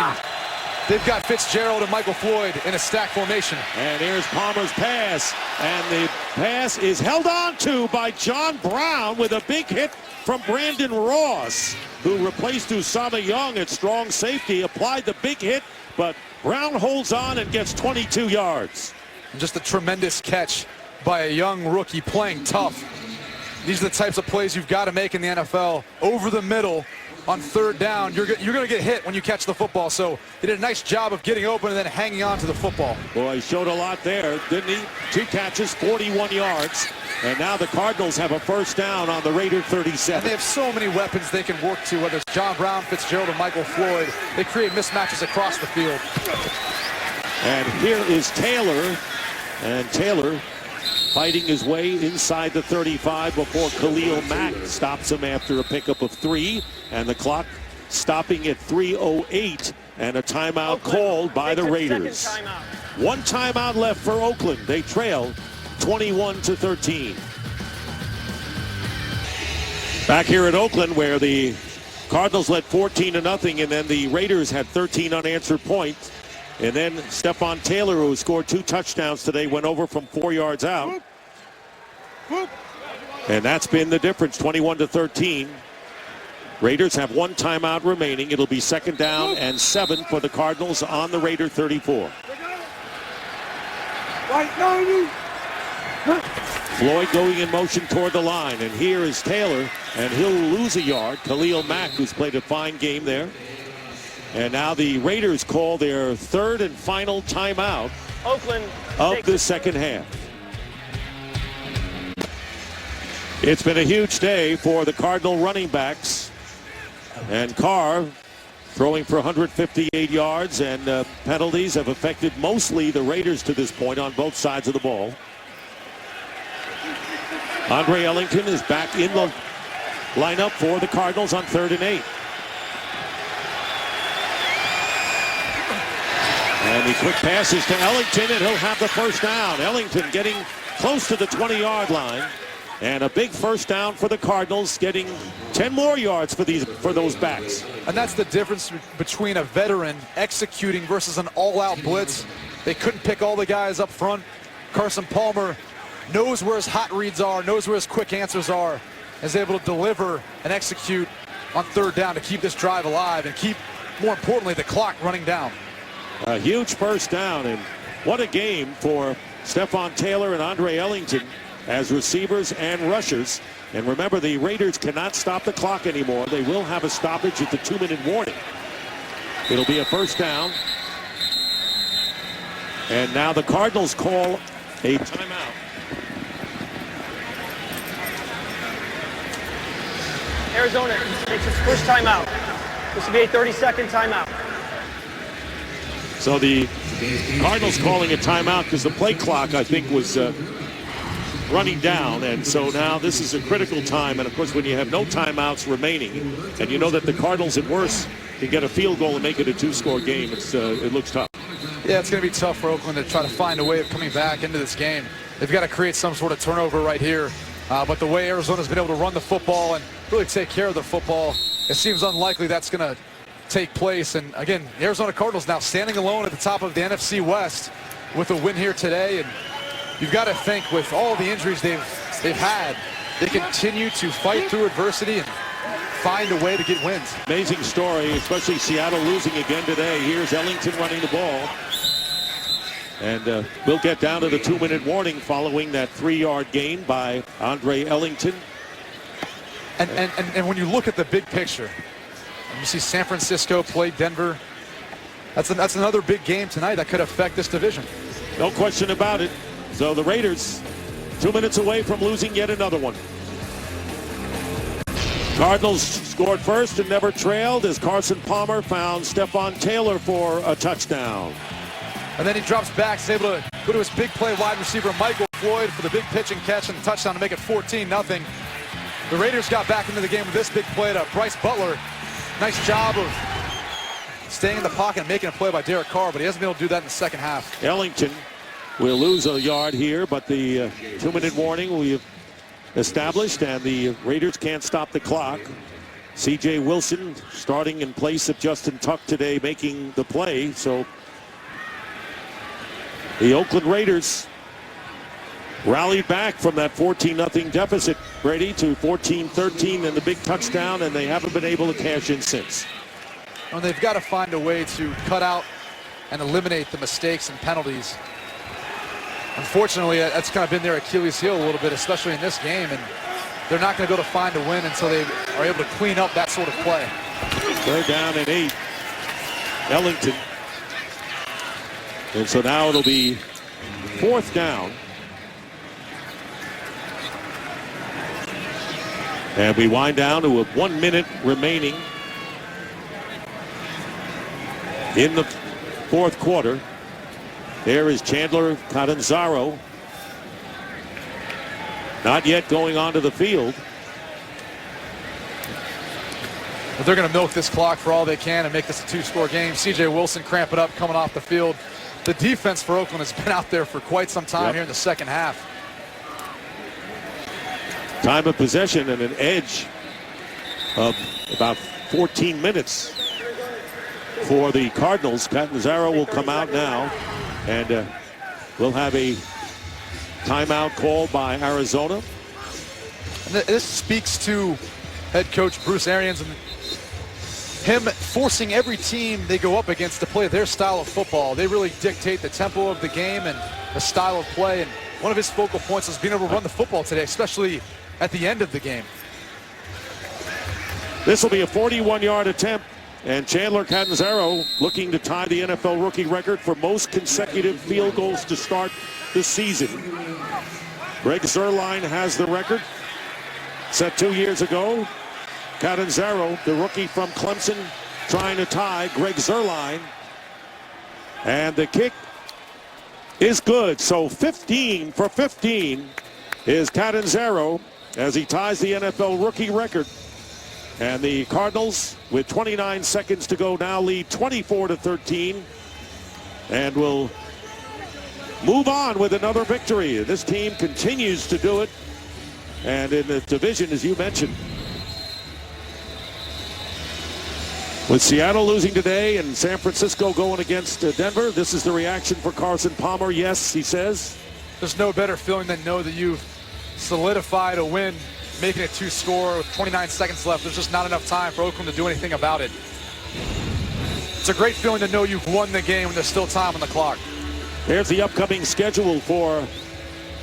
They've got Fitzgerald and Michael Floyd in a stack formation. And here's Palmer's pass, and the pass is held on to by John Brown with a big hit from Brandon Ross, who replaced Usama Young at strong safety, applied the big hit, but Brown holds on and gets 22 yards. And just a tremendous catch by a young rookie playing tough. These are the types of plays you've got to make in the NFL. Over the middle on 3rd down, you're going to get hit when you catch the football. So he did a nice job of getting open and then hanging on to the football. Boy, he showed a lot there, didn't he? 2 catches, 41 yards. And now the Cardinals have a first down on the Raider 37. And they have so many weapons they can work to, whether it's John Brown, Fitzgerald, or Michael Floyd. They create mismatches across the field. And here is Taylor. And Taylor fighting his way inside the 35 before Khalil Mack stops him after a pickup of 3. And the clock stopping at 3:08, and a timeout called by the Raiders. 1 timeout left for Oakland. They trail 21-13. Back here at Oakland, where the Cardinals led 14-0, and then the Raiders had 13 unanswered points. And then Stefon Taylor, who scored 2 touchdowns today, went over from 4 yards out. And that's been the difference, 21-13. Raiders have one timeout remaining. It'll be 2nd down and 7 for the Cardinals on the Raider 34. Floyd going in motion toward the line, and here is Taylor, and he'll lose a yard. Khalil Mack, who's played a fine game there. And now the Raiders call their 3rd and final timeout Oakland of the second half. It's been a huge day for the Cardinal running backs. And Carr throwing for 158 yards, and penalties have affected mostly the Raiders to this point on both sides of the ball. Andre Ellington is back in the lineup for the Cardinals on 3rd and 8. And the quick passes to Ellington, and he'll have the first down. Ellington getting close to the 20-yard line. And a big first down for the Cardinals, getting 10 more yards for those backs. And that's the difference between a veteran executing versus an all-out blitz. They couldn't pick all the guys up front. Carson Palmer knows where his hot reads are, knows where his quick answers are, is able to deliver and execute on 3rd down to keep this drive alive and keep, more importantly, the clock running down. A huge first down, and what a game for Stefon Taylor and Andre Ellington as receivers and rushers. And remember, the Raiders cannot stop the clock anymore. They will have a stoppage at the 2-minute warning. It'll be a first down. And now the Cardinals call a timeout. Arizona takes its first timeout. This will be a 30-second timeout. So the Cardinals calling a timeout because the play clock, I think, was running down, and so now this is a critical time. And of course, when you have no timeouts remaining, and you know that the Cardinals at worst can get a field goal and make it a 2-score game, it looks tough. Yeah, it's going to be tough for Oakland to try to find a way of coming back into this game. They've got to create some sort of turnover right here. But the way Arizona's been able to run the football and really take care of the football, it seems unlikely that's going to take place. And again, the Arizona Cardinals now standing alone at the top of the NFC West with a win here today. And you've got to think, with all the injuries they've had, they continue to fight through adversity and find a way to get wins. Amazing story, especially Seattle losing again today. Here's Ellington running the ball. And we'll get down to the 2-minute warning following that 3-yard gain by Andre Ellington. And when you look at the big picture, and you see San Francisco play Denver, that's another big game tonight that could affect this division. No question about it. So the Raiders 2 minutes away from losing yet another one. Cardinals scored first and never trailed as Carson Palmer found Stefon Taylor for a touchdown. And then he drops back, is able to go to his big play wide receiver Michael Floyd for the big pitch and catch and the touchdown to make it 14-0. The Raiders got back into the game with this big play to Bryce Butler. Nice job of staying in the pocket and making a play by Derek Carr, but he hasn't been able to do that in the second half. Ellington will lose a yard here, but the 2-minute warning we have established, and the Raiders can't stop the clock. C.J. Wilson starting in place of Justin Tuck today, making the play. So the Oakland Raiders rallied back from that 14-0 deficit, Brady, to 14-13 and the big touchdown, and they haven't been able to cash in since. And they've got to find a way to cut out and eliminate the mistakes and penalties. Unfortunately, that's kind of been their Achilles heel a little bit, especially in this game, and they're not going to go to find a win until they are able to clean up that sort of play. They're down at 8. Ellington. And so now it'll be 4th down. And we wind down to a 1 minute remaining in the 4th quarter. There is Chandler Catanzaro. Not yet going onto the field. But they're going to milk this clock for all they can and make this a 2-score game. C.J. Wilson cramping up, coming off the field. The defense for Oakland has been out there for quite some time here in the second half. Time of possession and an edge of about 14 minutes for the Cardinals. Catanzaro will come out now, and we'll have a timeout called by Arizona. And this speaks to head coach Bruce Arians and him forcing every team they go up against to play their style of football. They really dictate the tempo of the game and the style of play. And one of his focal points is being able to run the football today, especially at the end of the game. This will be a 41-yard attempt, and Chandler Catanzaro looking to tie the NFL rookie record for most consecutive field goals to start the season. Greg Zuerlein has the record, set 2 years ago. Catanzaro, the rookie from Clemson, trying to tie Greg Zuerlein. And the kick is good. So 15 for 15 is Catanzaro as he ties the NFL rookie record. And the Cardinals, with 29 seconds to go, now lead 24-13 and will move on with another victory. This team continues to do it. And in the division, as you mentioned, with Seattle losing today and San Francisco going against Denver, this is the reaction for Carson Palmer. Yes, he says. There's no better feeling than know that you've solidified a win, making it 2-score with 29 seconds left. There's just not enough time for Oakland to do anything about it. It's a great feeling to know you've won the game when there's still time on the clock. There's the upcoming schedule for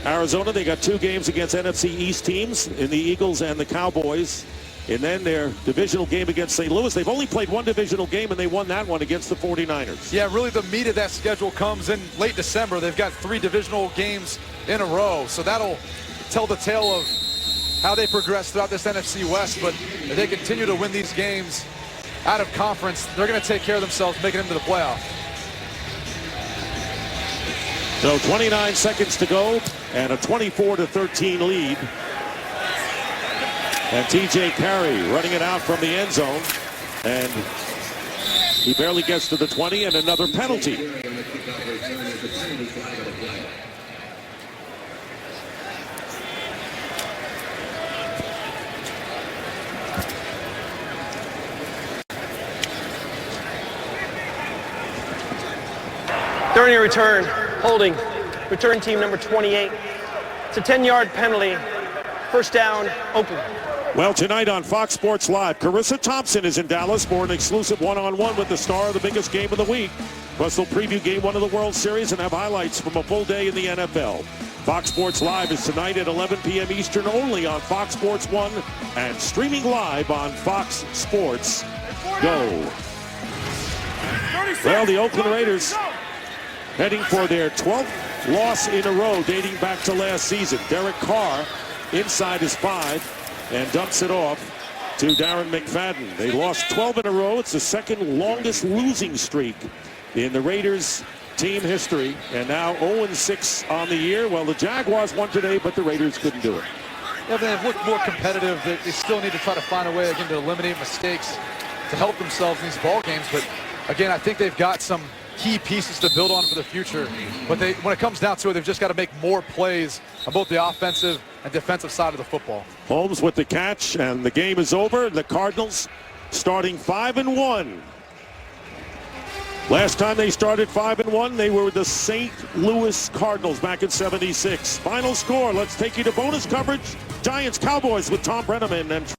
Arizona. They got 2 games against NFC East teams in the Eagles and the Cowboys. And then their divisional game against St. Louis. They've only played 1 divisional game, and they won that one against the 49ers. Yeah, really the meat of that schedule comes in late December. They've got 3 divisional games in a row. So that'll tell the tale of how they progress throughout this NFC West. But if they continue to win these games out of conference, they're going to take care of themselves, making it into the playoff. So 29 seconds to go and a 24-13 lead. And T.J. Carey running it out from the end zone. And he barely gets to the 20, and another penalty. During a return, holding, return team number 28. It's a 10-yard penalty. First down, Oakland. Well, tonight on Fox Sports Live, Carissa Thompson is in Dallas for an exclusive one-on-one with the star of the biggest game of the week. Plus, they'll preview Game 1 of the World Series and have highlights from a full day in the NFL. Fox Sports Live is tonight at 11 p.m. Eastern only on Fox Sports 1 and streaming live on Fox Sports Go. Well, the Oakland Raiders heading for their 12th loss in a row dating back to last season. Derek Carr inside his 5 and dumps it off to Darren McFadden. They lost 12 in a row. It's the second longest losing streak in the Raiders team history, and now 0-6 on the year. Well, the Jaguars won today, but the Raiders couldn't do it. Yeah, they've looked more competitive. They still need to try to find a way again to eliminate mistakes to help themselves in these ball games. But again, I think they've got some key pieces to build on for the future. But when it comes down to it, they've just got to make more plays on both the offensive and defensive side of the football. Holmes with the catch, and the game is over. The Cardinals starting 5-1. Last time they started 5-1, they were the St. Louis Cardinals back in '76. Final score, let's take you to bonus coverage. Giants-Cowboys with Tom Brenneman and